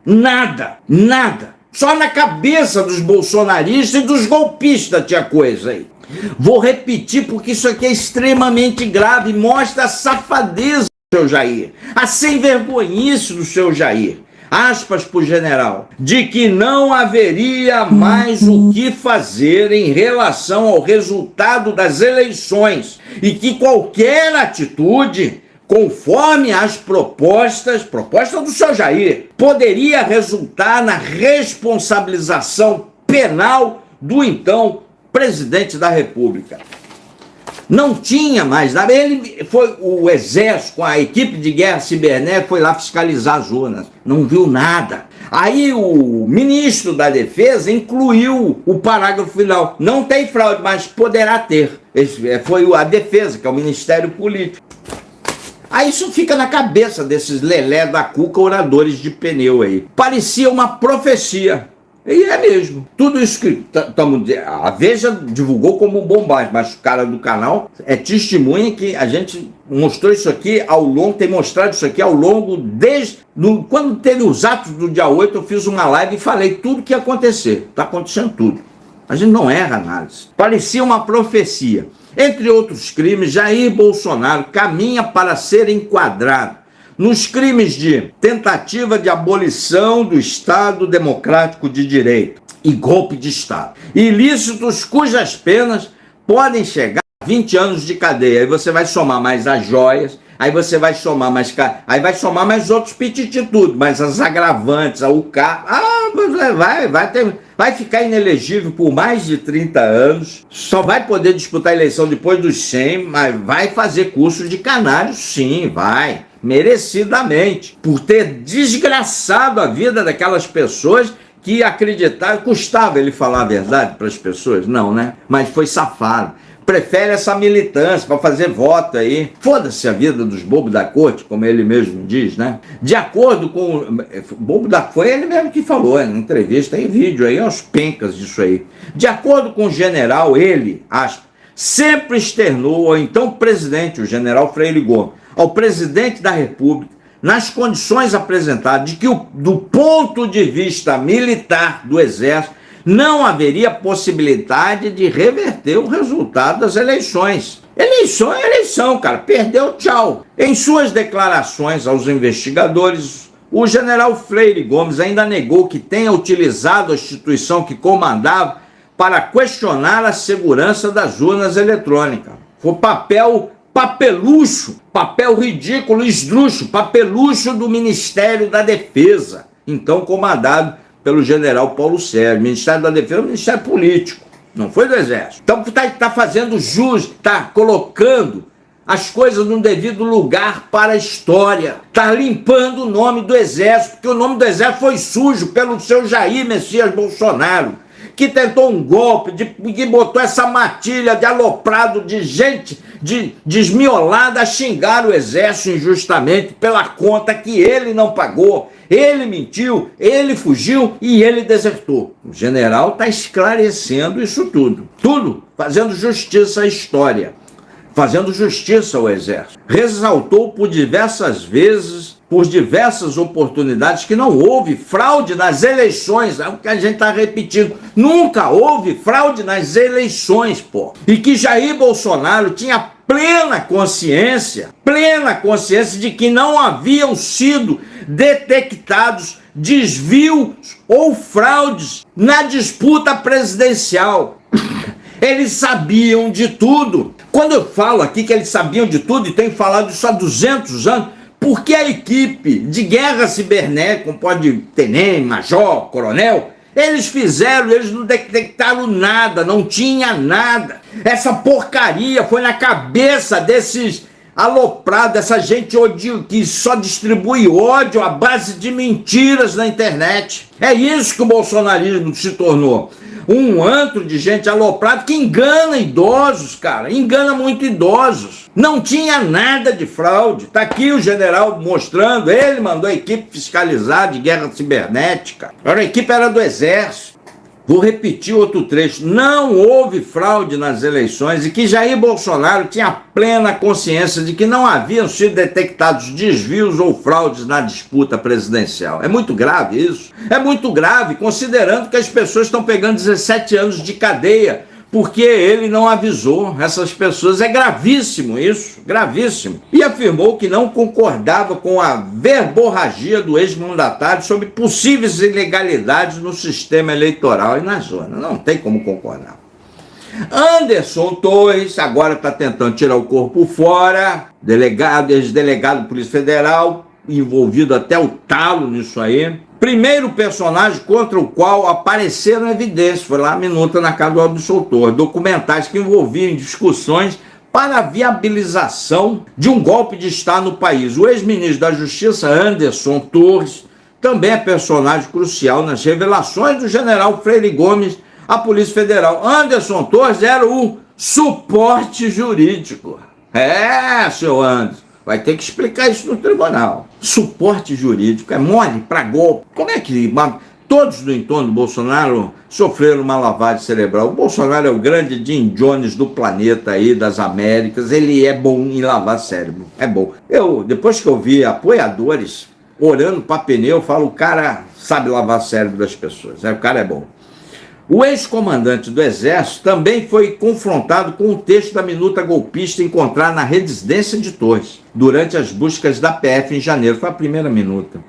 Só na cabeça dos bolsonaristas e dos golpistas tinha coisa aí. Vou repetir porque isso aqui é extremamente grave, mostra a safadeza do seu Jair, a sem vergonhice do seu Jair. Aspas para o general, de que não haveria mais o que fazer em relação ao resultado das eleições e que qualquer atitude, conforme as propostas do seu Jair, poderia resultar na responsabilização penal do então presidente da República. Não tinha mais nada. Ele foi, o Exército, com a equipe de guerra cibernética, foi lá fiscalizar as urnas. Não viu nada. Aí o ministro da Defesa incluiu o parágrafo final. Não tem fraude, mas poderá ter. Esse foi a Defesa, que é o Ministério Político. Aí isso fica na cabeça desses lelé da cuca oradores de pneu aí. Parecia uma profecia. E é mesmo. Tudo isso que a Veja divulgou como bombagem, mas o cara do canal é testemunha que a gente mostrou isso aqui tem mostrado isso aqui ao longo quando teve os atos do dia 8, eu fiz uma live e falei tudo que ia acontecer. Está acontecendo tudo. A gente não erra análise. Parecia uma profecia. Entre outros crimes, Jair Bolsonaro caminha para ser enquadrado nos crimes de tentativa de abolição do Estado Democrático de Direito e golpe de Estado. Ilícitos cujas penas podem chegar a 20 anos de cadeia. Aí você vai somar mais as joias, aí você vai somar mais... Aí vai somar mais outros petititudes, mas as agravantes, o carro... vai ficar inelegível por mais de 30 anos, só vai poder disputar a eleição depois dos 100, mas vai fazer curso de canário, sim, vai. Merecidamente, por ter desgraçado a vida daquelas pessoas que acreditaram. Custava ele falar a verdade para as pessoas? Não, né? Mas foi safado. Prefere essa militância para fazer voto aí. Foda-se a vida dos bobos da corte, como ele mesmo diz, né? De acordo com... Foi ele mesmo que falou, na entrevista, tem vídeo aí, aos pencas disso aí. De acordo com o general, ele, sempre externou ao então presidente, o general Freire Gomes, ao presidente da República, nas condições apresentadas, de que do ponto de vista militar do Exército, não haveria possibilidade de reverter o resultado das eleições. Eleição é eleição, cara. Perdeu, tchau. Em suas declarações aos investigadores, o general Freire Gomes ainda negou que tenha utilizado a instituição que comandava para questionar a segurança das urnas eletrônicas. Foi papelucho, papel ridículo, esdrúxulo, papelucho do Ministério da Defesa, então comandado pelo general Paulo Sérgio. Ministério da Defesa é um ministério político, não foi do Exército. Então está fazendo jus, está colocando as coisas num devido lugar para a história, está limpando o nome do Exército, porque o nome do Exército foi sujo pelo seu Jair Messias Bolsonaro, que tentou um golpe, que botou essa matilha de aloprado de gente desmiolada a xingar o Exército injustamente pela conta que ele não pagou. Ele mentiu, ele fugiu e ele desertou. O general está esclarecendo isso tudo. Tudo fazendo justiça à história, fazendo justiça ao Exército. Ressaltou por diversas vezes, por diversas oportunidades, que não houve fraude nas eleições. É o que a gente está repetindo. Nunca houve fraude nas eleições, pô. E que Jair Bolsonaro tinha plena consciência de que não haviam sido detectados desvios ou fraudes na disputa presidencial. Eles sabiam de tudo. Quando eu falo aqui que eles sabiam de tudo, e tenho falado isso há 200 anos, porque a equipe de guerra cibernética, como pode tenente, major, coronel, eles não detectaram nada, não tinha nada. Essa porcaria foi na cabeça desses aloprados, essa gente que só distribui ódio à base de mentiras na internet. É isso que o bolsonarismo se tornou. Um antro de gente aloprada que engana idosos, cara. Engana muito idosos. Não tinha nada de fraude. Tá aqui o general mostrando. Ele mandou a equipe fiscalizar de guerra cibernética. A equipe era do Exército. Vou repetir outro trecho. Não houve fraude nas eleições e que Jair Bolsonaro tinha plena consciência de que não haviam sido detectados desvios ou fraudes na disputa presidencial. É muito grave isso. É muito grave, considerando que as pessoas estão pegando 17 anos de cadeia porque ele não avisou essas pessoas. É gravíssimo isso, gravíssimo. E afirmou que não concordava com a verborragia do ex-mandatário sobre possíveis ilegalidades no sistema eleitoral e na zona. Não tem como concordar. Anderson Torres agora está tentando tirar o corpo fora, ex-delegado da Polícia Federal, envolvido até o talo nisso aí. Primeiro personagem contra o qual apareceram evidências, foi lá a minuta na casa do Anderson Torres, documentais que envolviam discussões para a viabilização de um golpe de Estado no país. O ex-ministro da Justiça, Anderson Torres, também é personagem crucial nas revelações do general Freire Gomes à Polícia Federal. Anderson Torres era o suporte jurídico. Seu Anderson, vai ter que explicar isso no tribunal. Suporte jurídico é mole para golpe. Como é que todos do entorno do Bolsonaro sofreram uma lavagem cerebral? O Bolsonaro é o grande Jim Jones do planeta aí, das Américas. Ele é bom em lavar cérebro. É bom. Depois que eu vi apoiadores orando para pneu, eu falo, o cara sabe lavar cérebro das pessoas. O cara é bom. O ex-comandante do Exército também foi confrontado com o texto da minuta golpista encontrada na residência de Torres, durante as buscas da PF em janeiro. Foi a primeira minuta.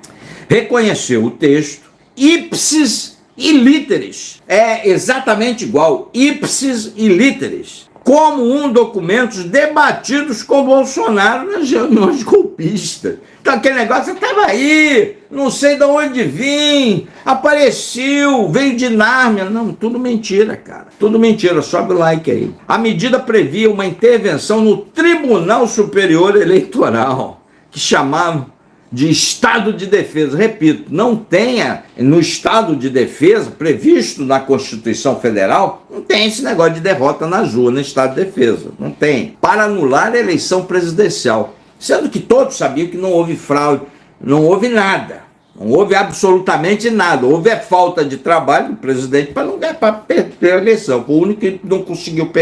Reconheceu o texto, ipsis e literis. É exatamente igual, ipsis e literis, como um documento debatidos com Bolsonaro nas reuniões golpistas. Então aquele negócio estava aí, não sei de onde vim, apareceu, veio de Nárnia. Não, tudo mentira, cara. Tudo mentira, sobe o like aí. A medida previa uma intervenção no Tribunal Superior Eleitoral, que chamavam de estado de defesa. Repito, não tenha no estado de defesa previsto na Constituição Federal, não tem esse negócio de derrota nas urnas no estado de defesa. Não tem. Para anular a eleição presidencial. Sendo que todos sabiam que não houve fraude, não houve nada. Não houve absolutamente nada. Houve a falta de trabalho do presidente para perder a eleição. Foi o único que não conseguiu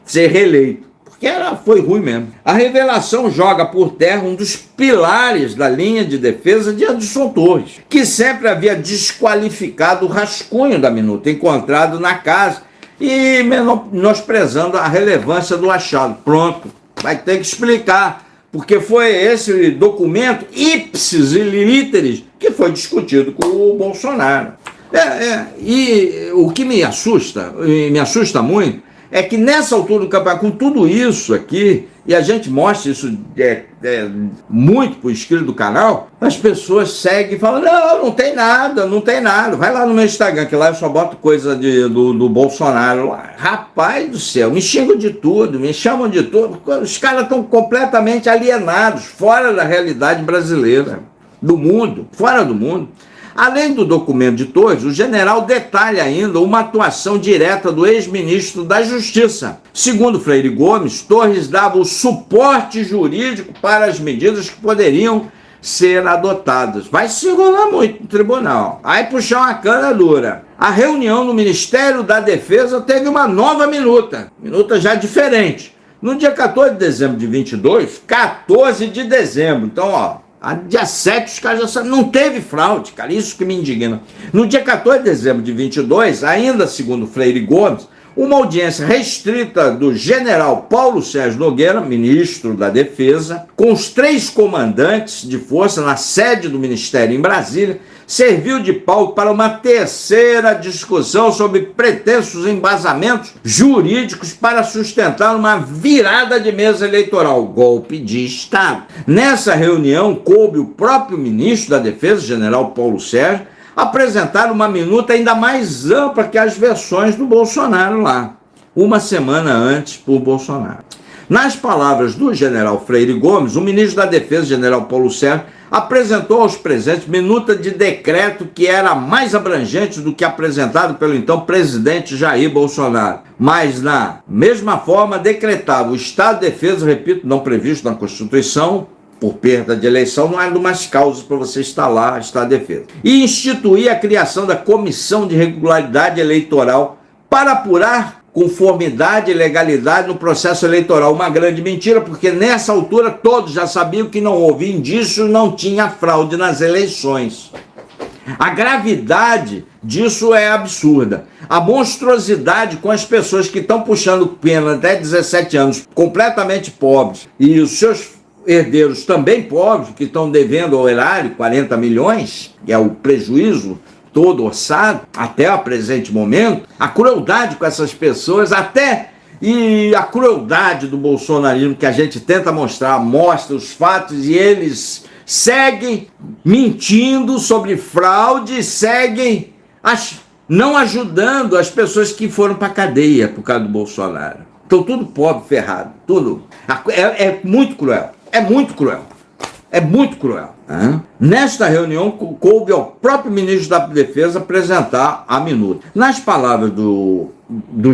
ser reeleito. Porque foi ruim mesmo. A revelação joga por terra um dos pilares da linha de defesa de Anderson Torres, que sempre havia desqualificado o rascunho da minuta encontrado na casa e menosprezando a relevância do achado. Pronto, vai ter que explicar, porque foi esse documento, ipsis e literis, que foi discutido com o Bolsonaro. E o que me assusta muito, é que nessa altura do campeonato, com tudo isso aqui, e a gente mostra isso muito por escrito do canal, as pessoas seguem e falam, não tem nada, não tem nada. Vai lá no meu Instagram, que lá eu só boto coisa do Bolsonaro. Rapaz do céu, me xingam de tudo, me chamam de tudo. Os caras estão completamente alienados, fora da realidade brasileira, do mundo, fora do mundo. Além do documento de Torres, o general detalha ainda uma atuação direta do ex-ministro da Justiça. Segundo Freire Gomes, Torres dava o suporte jurídico para as medidas que poderiam ser adotadas. Vai se enrolar muito no tribunal. Aí puxar uma cana dura. A reunião no Ministério da Defesa teve uma nova minuta já diferente. No dia 14 de dezembro de 22, 14 de dezembro, então dia 7 os caras já sabem, não teve fraude, cara, isso que me indigna. No dia 14 de dezembro de 22, ainda segundo Freire Gomes, uma audiência restrita do general Paulo Sérgio Nogueira, ministro da Defesa, com os 3 comandantes de força na sede do Ministério em Brasília, serviu de palco para uma terceira discussão sobre pretensos embasamentos jurídicos para sustentar uma virada de mesa eleitoral, golpe de Estado. Nessa reunião, coube o próprio ministro da Defesa, general Paulo Sérgio, apresentar uma minuta ainda mais ampla que as versões do Bolsonaro lá, uma semana antes por Bolsonaro. Nas palavras do general Freire Gomes, o ministro da Defesa, general Paulo Sérgio, apresentou aos presentes minuta de decreto que era mais abrangente do que apresentado pelo então presidente Jair Bolsonaro, mas na mesma forma decretava o estado de defesa, repito, não previsto na Constituição, por perda de eleição, não era mais causas para você estar lá, estado de defesa. E instituir a criação da Comissão de Regularidade Eleitoral para apurar conformidade e legalidade no processo eleitoral. Uma grande mentira, porque nessa altura todos já sabiam que não houve indício, não tinha fraude nas eleições. A gravidade disso é absurda. A monstruosidade com as pessoas que estão puxando pena até 17 anos, completamente pobres, e os seus herdeiros também pobres, que estão devendo ao erário 40 milhões, que é o prejuízo todo orçado, até o presente momento, a crueldade com essas pessoas, e a crueldade do bolsonarismo que a gente tenta mostrar, mostra os fatos e eles seguem mentindo sobre fraude, seguem não ajudando as pessoas que foram para a cadeia por causa do Bolsonaro. Então tudo pobre, ferrado, tudo. É muito cruel, é muito cruel. É muito cruel. Nesta reunião, coube ao próprio ministro da Defesa apresentar a minuta. Nas palavras do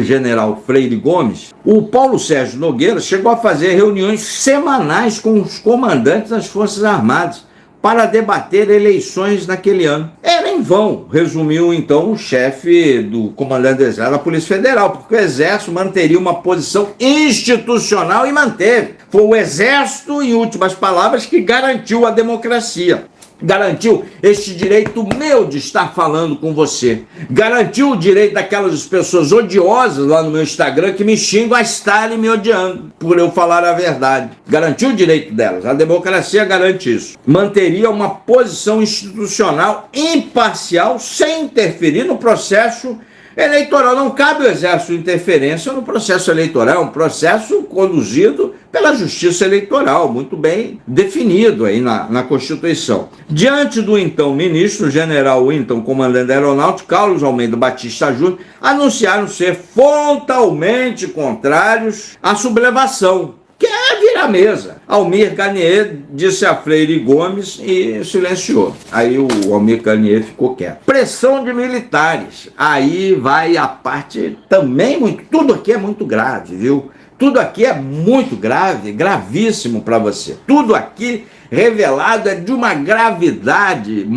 general Freire Gomes, o Paulo Sérgio Nogueira chegou a fazer reuniões semanais com os comandantes das Forças Armadas para debater eleições naquele ano. Era em vão, resumiu então o chefe do comandante do Exército da Polícia Federal, porque o Exército manteria uma posição institucional e manteve. Foi o Exército, em últimas palavras, que garantiu a democracia. Garantiu este direito meu de estar falando com você. Garantiu o direito daquelas pessoas odiosas lá no meu Instagram que me xingam a estarem me odiando por eu falar a verdade. Garantiu o direito delas. A democracia garante isso. Manteria uma posição institucional imparcial sem interferir no processo eleitoral. Não cabe ao Exército interferência no processo eleitoral. É um processo conduzido pela Justiça Eleitoral, muito bem definido aí na Constituição. Diante do então ministro, general, o então comandante da Aeronáutica, Carlos Almeida Batista Júnior, anunciaram ser frontalmente contrários à sublevação, que é virar mesa. Almir Garnier disse a Freire Gomes e silenciou. Aí o Almir Garnier ficou quieto. Pressão de militares. Aí vai a parte também muito... Tudo aqui é muito grave, viu? Tudo aqui é muito grave, gravíssimo para você. Tudo aqui revelado é de uma gravidade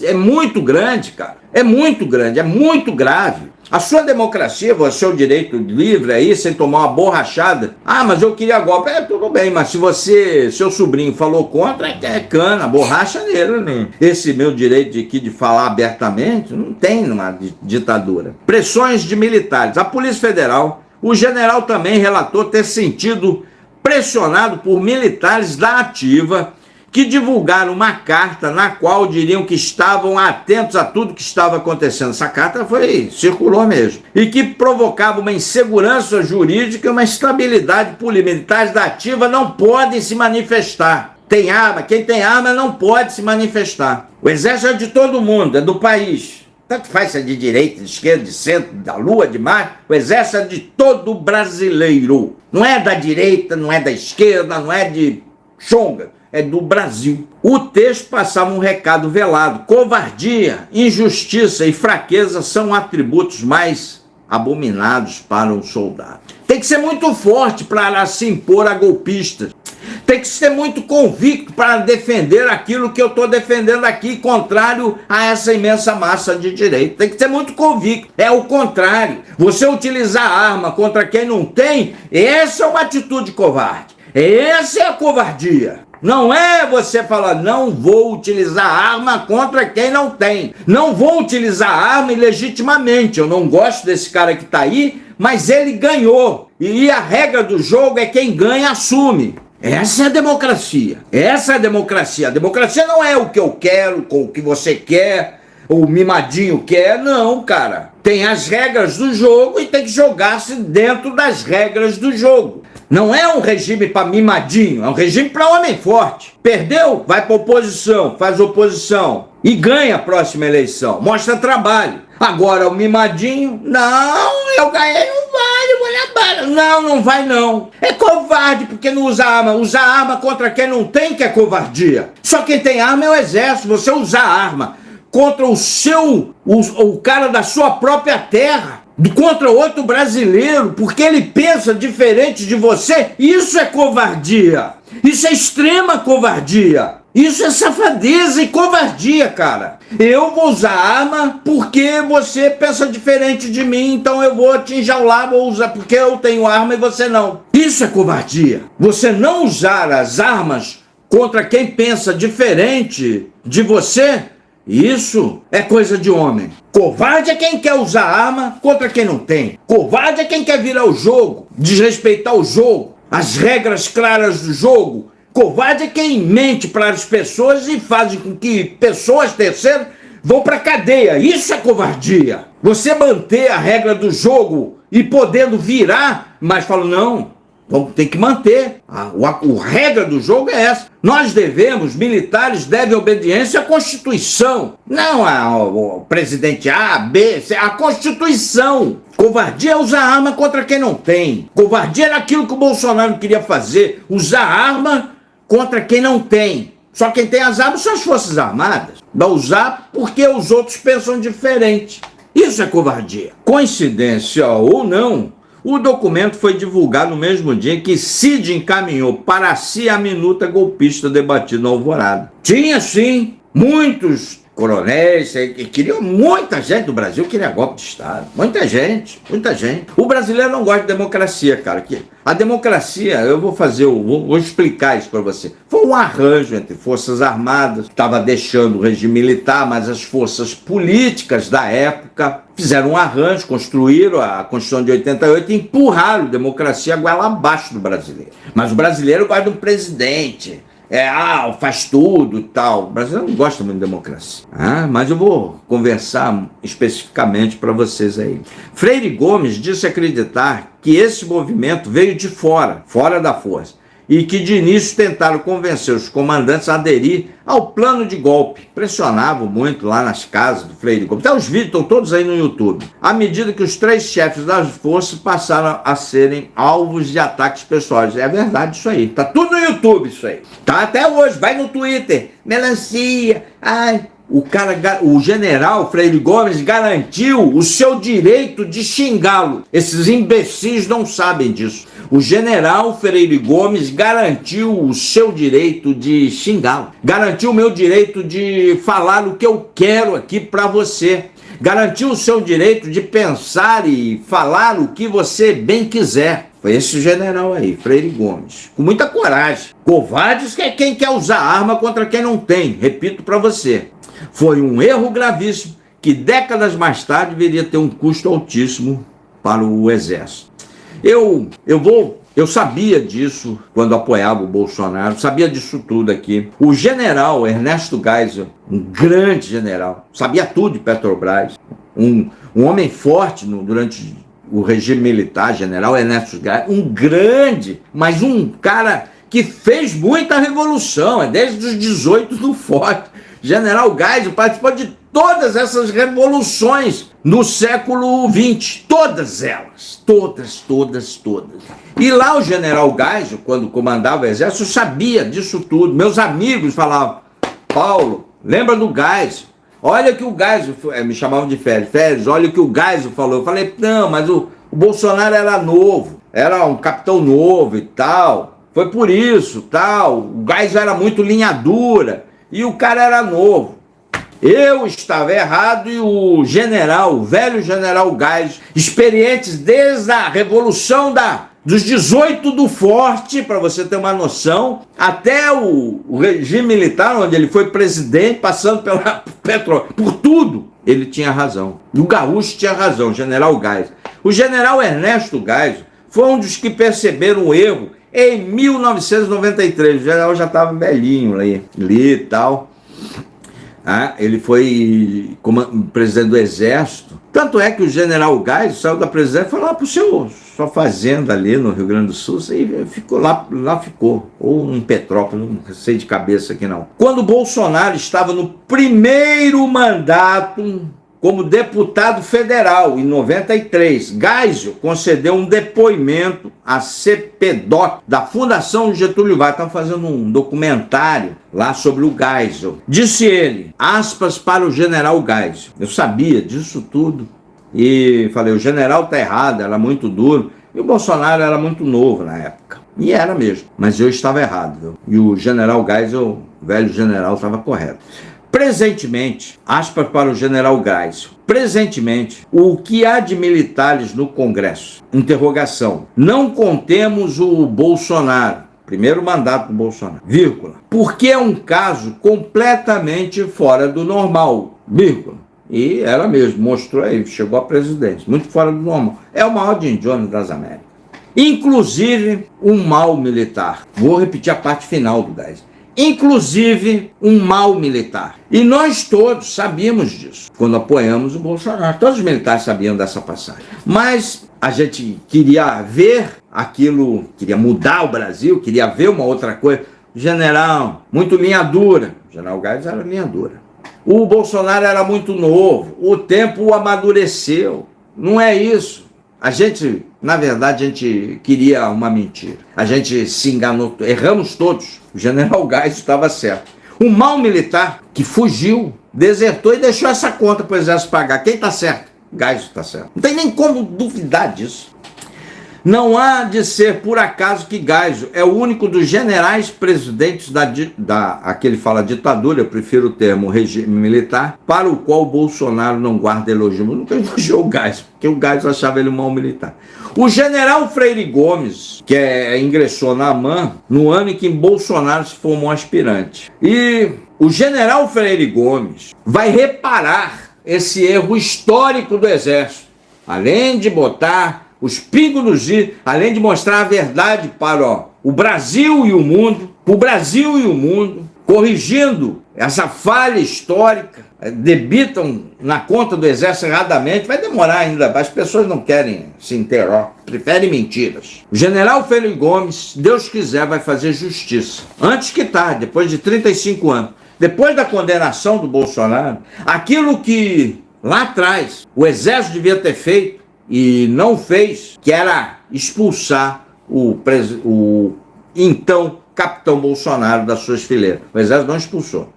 é muito grande, cara. É muito grande, é muito grave. A sua democracia, o seu direito livre aí, sem tomar uma borrachada. Ah, mas eu queria golpe. Tudo bem, mas se seu sobrinho falou contra, é cana, borracha nele, né? Esse meu direito de falar abertamente, não tem numa ditadura. Pressões de militares. A Polícia Federal, o general também relatou ter sentido pressionado por militares da ativa que divulgaram uma carta na qual diriam que estavam atentos a tudo que estava acontecendo. Essa carta circulou mesmo. E que provocava uma insegurança jurídica e uma instabilidade política. Militares da ativa não podem se manifestar. Tem arma, quem tem arma não pode se manifestar. O exército é de todo mundo, é do país. Tanto faz se é de direita, de esquerda, de centro, da lua, de mar. O exército é de todo brasileiro. Não é da direita, não é da esquerda, não é de chonga. É do Brasil. O texto passava um recado velado. Covardia, injustiça e fraqueza são atributos mais abominados para um soldado. Tem que ser muito forte para se impor a golpistas. Tem que ser muito convicto para defender aquilo que eu estou defendendo aqui, contrário a essa imensa massa de direita. Tem que ser muito convicto. É o contrário. Você utilizar arma contra quem não tem, essa é uma atitude covarde. Essa é a covardia. Não é você falar, não vou utilizar arma contra quem não tem. Não vou utilizar arma ilegitimamente. Eu não gosto desse cara que está aí, mas ele ganhou. E a regra do jogo é quem ganha assume. Essa é a democracia. Essa é a democracia. A democracia não é o que eu quero, com o que você quer, o mimadinho quer. Não, cara. Tem as regras do jogo e tem que jogar-se dentro das regras do jogo. Não é um regime para mimadinho, é um regime para homem forte. Perdeu? Vai para oposição, faz oposição e ganha a próxima eleição. Mostra trabalho. Agora o mimadinho, não, eu ganhei, não vale, vou levar. Não, não vai não. É covarde porque não usa arma. Usar arma contra quem não tem que é covardia. Só quem tem arma é o exército. Você usar arma contra o cara da sua própria terra, contra outro brasileiro, porque ele pensa diferente de você, isso é covardia. Isso é extrema covardia. Isso é safadeza e covardia, cara. Eu vou usar arma porque você pensa diferente de mim, então eu vou te enjaular, vou usar porque eu tenho arma e você não. Isso é covardia. Você não usar as armas contra quem pensa diferente de você, isso é coisa de homem. Covarde é quem quer usar arma contra quem não tem. Covarde é quem quer virar o jogo, desrespeitar o jogo, as regras claras do jogo. Covarde é quem mente para as pessoas e faz com que pessoas terceiras vão para a cadeia. Isso é covardia. Você manter a regra do jogo e podendo virar, mas fala, não, vamos ter que manter. A regra do jogo é essa. Nós devemos, militares devem obediência à Constituição. Não ao presidente A, B, C, a Constituição. Covardia é usar arma contra quem não tem. Covardia era aquilo que o Bolsonaro queria fazer. Usar arma contra quem não tem. Só quem tem as armas são as Forças Armadas. Vai usar porque os outros pensam diferente. Isso é covardia. Coincidência ou não, o documento foi divulgado no mesmo dia que Cid encaminhou para si a minuta golpista debatida no Alvorada. Tinha, sim, muitos coronéis que queriam, muita gente do Brasil queria golpe de Estado. Muita gente, muita gente. O brasileiro não gosta de democracia, cara. A democracia, eu vou explicar isso para você. Foi um arranjo entre Forças Armadas, que estava deixando o regime militar, mas as forças políticas da época fizeram um arranjo, construíram a Constituição de 88 e empurraram a democracia goela abaixo do brasileiro. Mas o brasileiro gosta de um presidente, faz tudo e tal. O brasileiro não gosta muito de democracia. Mas eu vou conversar especificamente para vocês aí. Freire Gomes disse acreditar que esse movimento veio de fora da força, e que de início tentaram convencer os comandantes a aderir ao plano de golpe. Pressionavam muito lá nas casas do Freire Gomes. Até os vídeos estão todos aí no YouTube. À medida que os 3 chefes das forças passaram a serem alvos de ataques pessoais. É verdade isso aí. Tá tudo no YouTube isso aí. Tá até hoje. Vai no Twitter. Melancia. O general Freire Gomes garantiu o seu direito de xingá-lo. Esses imbecis não sabem disso. O general Freire Gomes garantiu o seu direito de xingá-lo. Garantiu o meu direito de falar o que eu quero aqui para você. Garantiu o seu direito de pensar e falar o que você bem quiser. Foi esse general aí, Freire Gomes. Com muita coragem. Covardes que é quem quer usar arma contra quem não tem. Repito para você. Foi um erro gravíssimo que décadas mais tarde viria a ter um custo altíssimo para o Exército. Eu sabia disso quando apoiava o Bolsonaro, sabia disso tudo aqui. O general Ernesto Geisel, um grande general, sabia tudo de Petrobras, um homem forte durante o regime militar, general Ernesto Geisel, um grande, mas um cara que fez muita revolução, desde os 18 do Forte. General Geisel participou de todas essas revoluções no século XX, todas elas, todas. E lá o general Geisel, quando comandava o exército, sabia disso tudo. Meus amigos falavam, Paulo, lembra do Geisel? Olha que o Geisel, me chamavam de Félix, olha o que o Geisel falou. Eu falei, não, mas o Bolsonaro era novo, era um capitão novo e tal, foi por isso, tal, o Geisel era muito linha dura. E o cara era novo. Eu estava errado e o velho general Geisel, experientes desde a Revolução Dos 18 do Forte, para você ter uma noção, até o regime militar, onde ele foi presidente, passando pela por tudo, ele tinha razão. O gaúcho tinha razão, o general Geisel. O general Ernesto Geisel foi um dos que perceberam o erro em 1993. O general já estava velhinho ali e tal. Ele foi presidente do Exército. Tanto é que o general Geisel saiu da presidência e foi lá para sua fazenda ali no Rio Grande do Sul e ficou lá ficou. Ou em Petrópolis, não sei de cabeça aqui não. Quando o Bolsonaro estava no primeiro mandato como deputado federal, em 93, Geisel concedeu um depoimento à CPDOC, da Fundação Getúlio Vargas. Estão fazendo um documentário lá sobre o Geisel. Disse ele, aspas para o general Geisel, eu sabia disso tudo, e falei, o general está errado, era muito duro, e o Bolsonaro era muito novo na época. E era mesmo, mas eu estava errado, viu? E o general Geisel, o velho general, estava correto. Presentemente, aspas para o general Geisel, presentemente, o que há de militares no Congresso? Interrogação. Não contemos o Bolsonaro, primeiro mandato do Bolsonaro, vírgula, porque é um caso completamente fora do normal, vírgula. E era mesmo, mostrou aí, chegou à presidência, muito fora do normal. É o maior Jim Jones das Américas. Inclusive, um mal militar. Vou repetir a parte final do Geisel. Inclusive um mal militar. E nós todos sabíamos disso quando apoiamos o Bolsonaro. Todos os militares sabiam dessa passagem. Mas a gente queria ver aquilo, queria mudar o Brasil, queria ver uma outra coisa. General, muito linha dura. O general Geisel era linha dura. O Bolsonaro era muito novo. O tempo amadureceu. Não é isso. A gente, na verdade, a gente queria uma mentira. A gente se enganou, erramos todos. O general Geisel estava certo. Um mau militar que fugiu, desertou e deixou essa conta para o exército pagar. Quem está certo? Geisel está certo. Não tem nem como duvidar disso. Não há de ser por acaso que Geisel é o único dos generais presidentes aqui ele fala ditadura, eu prefiro o termo regime militar, para o qual o Bolsonaro não guarda elogio. Eu nunca elogiou o Geisel, porque o Geisel achava ele um mau militar. O general Freire Gomes, que ingressou na AMAN no ano em que Bolsonaro se formou aspirante. E o general Freire Gomes vai reparar esse erro histórico do Exército, além de botar os pingos nos is, além de mostrar a verdade para o Brasil e o mundo, corrigindo essa falha histórica, debitam na conta do Exército erradamente, vai demorar ainda, as pessoas não querem se inteirar, preferem mentiras. O general Freire Gomes, se Deus quiser, vai fazer justiça, antes que tarde, depois de 35 anos. Depois da condenação do Bolsonaro, aquilo que lá atrás o Exército devia ter feito, e não fez, que era expulsar o então capitão Bolsonaro das suas fileiras. O Exército não expulsou.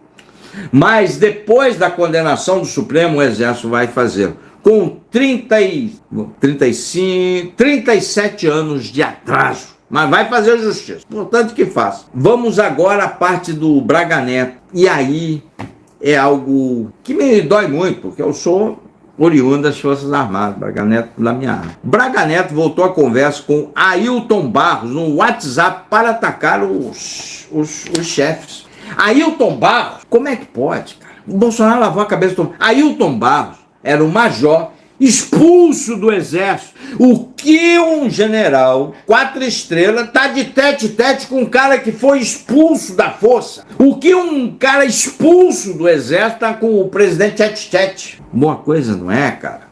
Mas depois da condenação do Supremo, o Exército vai fazer. Com 37 anos de atraso. Mas vai fazer justiça. Portanto que faça. Vamos agora à parte do Braga Neto. E aí é algo que me dói muito, porque eu sou oriundo das Forças Armadas, Braga Neto da minha área. Braga Neto voltou a conversa com Ailton Barros no WhatsApp para atacar os chefes. Ailton Barros, como é que pode, cara? O Bolsonaro lavou a cabeça do... Ailton Barros era um major expulso do Exército. O que um general 4 estrelas tá de tete-tete com um cara que foi expulso da força? O que um cara expulso do Exército tá com o presidente tete-tete? Boa coisa, não é, cara?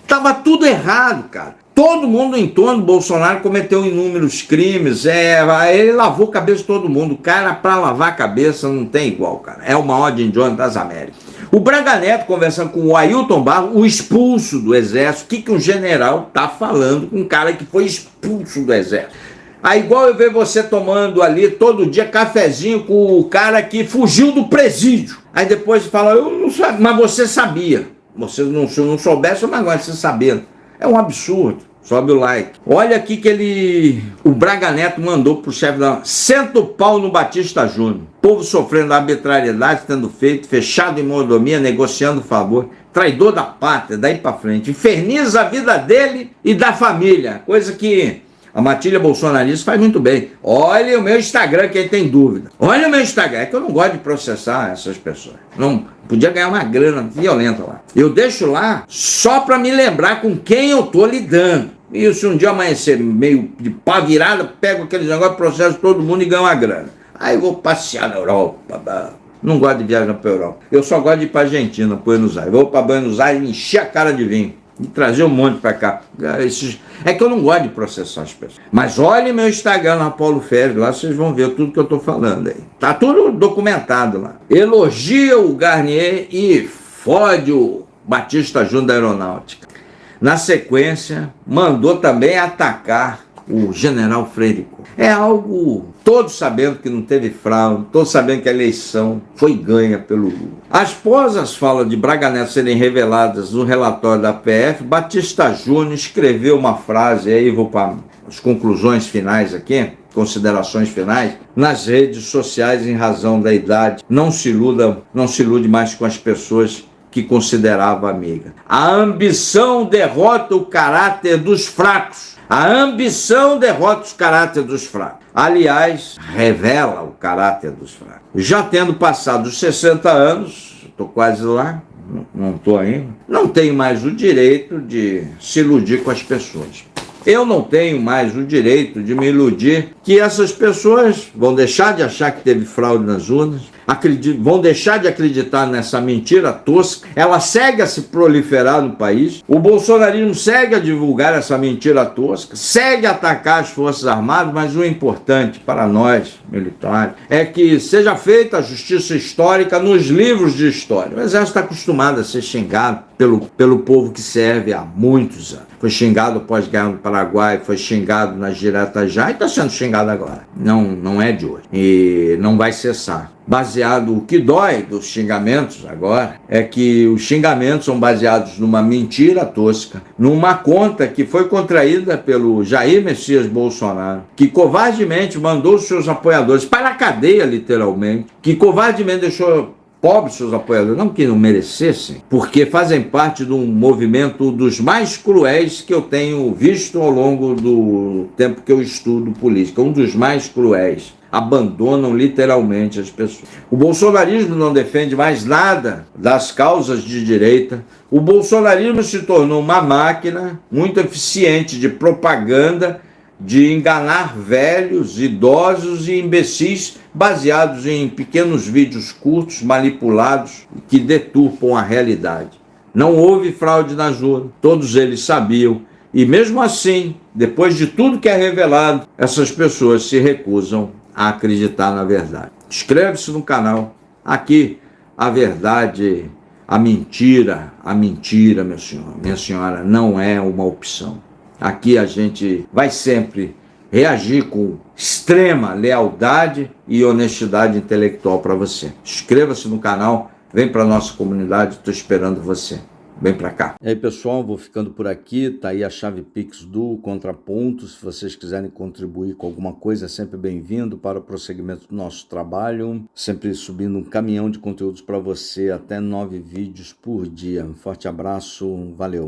Tava tudo errado, cara. Todo mundo em torno do Bolsonaro cometeu inúmeros crimes, ele lavou a cabeça de todo mundo. O cara, para lavar a cabeça, não tem igual, cara. É o maior Jim Jones das Américas. O Braga Neto conversando com o Ailton Barros, o expulso do Exército. O que um general tá falando com um cara que foi expulso do Exército? Aí igual eu ver você tomando ali todo dia cafezinho com o cara que fugiu do presídio. Aí depois fala, eu não sabia, mas você sabia. Você não soubesse, mas agora você sabia. É um absurdo. Sobe o like. Olha aqui que o Braga Neto mandou pro chefe da... Senta o pau no Batista Júnior. Povo sofrendo arbitrariedade, tendo feito, fechado em mordomia, negociando favor. Traidor da pátria, daí pra frente. Inferniza a vida dele e da família. Coisa que A matilha bolsonarista faz muito bem. Olha o meu Instagram, quem tem dúvida. Olha o meu Instagram. É que eu não gosto de processar essas pessoas. Não podia ganhar uma grana violenta lá. Eu deixo lá só para me lembrar com quem eu tô lidando. E se um dia amanhecer meio de pá virada, pego aqueles negócios, processo todo mundo e ganho uma grana. Aí eu vou passear na Europa. Não gosto de viajar para a Europa. Eu só gosto de ir para Argentina, Buenos Aires. Vou para Buenos Aires e encher a cara de vinho. E trazer um monte para cá. É que eu não gosto de processar as pessoas. Mas olhe meu Instagram lá, Paulo Ferreira, lá vocês vão ver tudo que eu estou falando aí. Tá tudo documentado lá. Elogia o Garnier e fode o Batista Júnior da Aeronáutica. Na sequência, mandou também atacar o general Freire. É algo, todos sabendo que não teve fraude, todos sabendo que a eleição foi ganha pelo Lula. Após as falas de Braga Neto serem reveladas no relatório da PF, Batista Júnior escreveu uma frase, aí vou para as conclusões finais aqui, considerações finais, nas redes sociais em razão da idade. Não se ilude mais com as pessoas que considerava amiga. A ambição derrota o caráter dos fracos. A ambição derrota os caráter dos fracos. Aliás, revela o caráter dos fracos. Já tendo passado os 60 anos, estou quase lá, não estou ainda, não tenho mais o direito de se iludir com as pessoas. Eu não tenho mais o direito de me iludir que essas pessoas vão deixar de achar que teve fraude nas urnas, vão deixar de acreditar nessa mentira tosca. Ela segue a se proliferar no país. O bolsonarismo segue a divulgar essa mentira tosca, segue a atacar as Forças Armadas, mas o importante para nós, militares, é que seja feita a justiça histórica nos livros de história. O Exército está acostumado a ser xingado pelo povo que serve há muitos anos. Foi xingado após a Guerra do Paraguai, foi xingado nas diretas já e está sendo xingado agora. Não é de hoje. E não vai cessar. Baseado, o que dói dos xingamentos agora é que os xingamentos são baseados numa mentira tosca, numa conta que foi contraída pelo Jair Messias Bolsonaro, que covardemente mandou os seus apoiadores para a cadeia, literalmente, que covardemente deixou pobres seus apoiadores, não que não merecessem, porque fazem parte de um movimento dos mais cruéis que eu tenho visto ao longo do tempo que eu estudo política, um dos mais cruéis. Abandonam literalmente as pessoas. O bolsonarismo não defende mais nada das causas de direita. O bolsonarismo se tornou uma máquina muito eficiente de propaganda, de enganar velhos, idosos e imbecis baseados em pequenos vídeos curtos, manipulados, que deturpam a realidade. Não houve fraude nas urnas, todos eles sabiam. E mesmo assim, depois de tudo que é revelado, essas pessoas se recusam a acreditar na verdade. Inscreve-se no canal. Aqui, a verdade, a mentira, meu senhor, minha senhora, não é uma opção. Aqui a gente vai sempre reagir com extrema lealdade e honestidade intelectual para você. Inscreva-se no canal, vem para a nossa comunidade, estou esperando você. Vem para cá. E aí, pessoal, vou ficando por aqui. Tá aí a chave Pix do Contraponto. Se vocês quiserem contribuir com alguma coisa, é sempre bem-vindo para o prosseguimento do nosso trabalho. Sempre subindo um caminhão de conteúdos para você, até 9 vídeos por dia. Um forte abraço, valeu.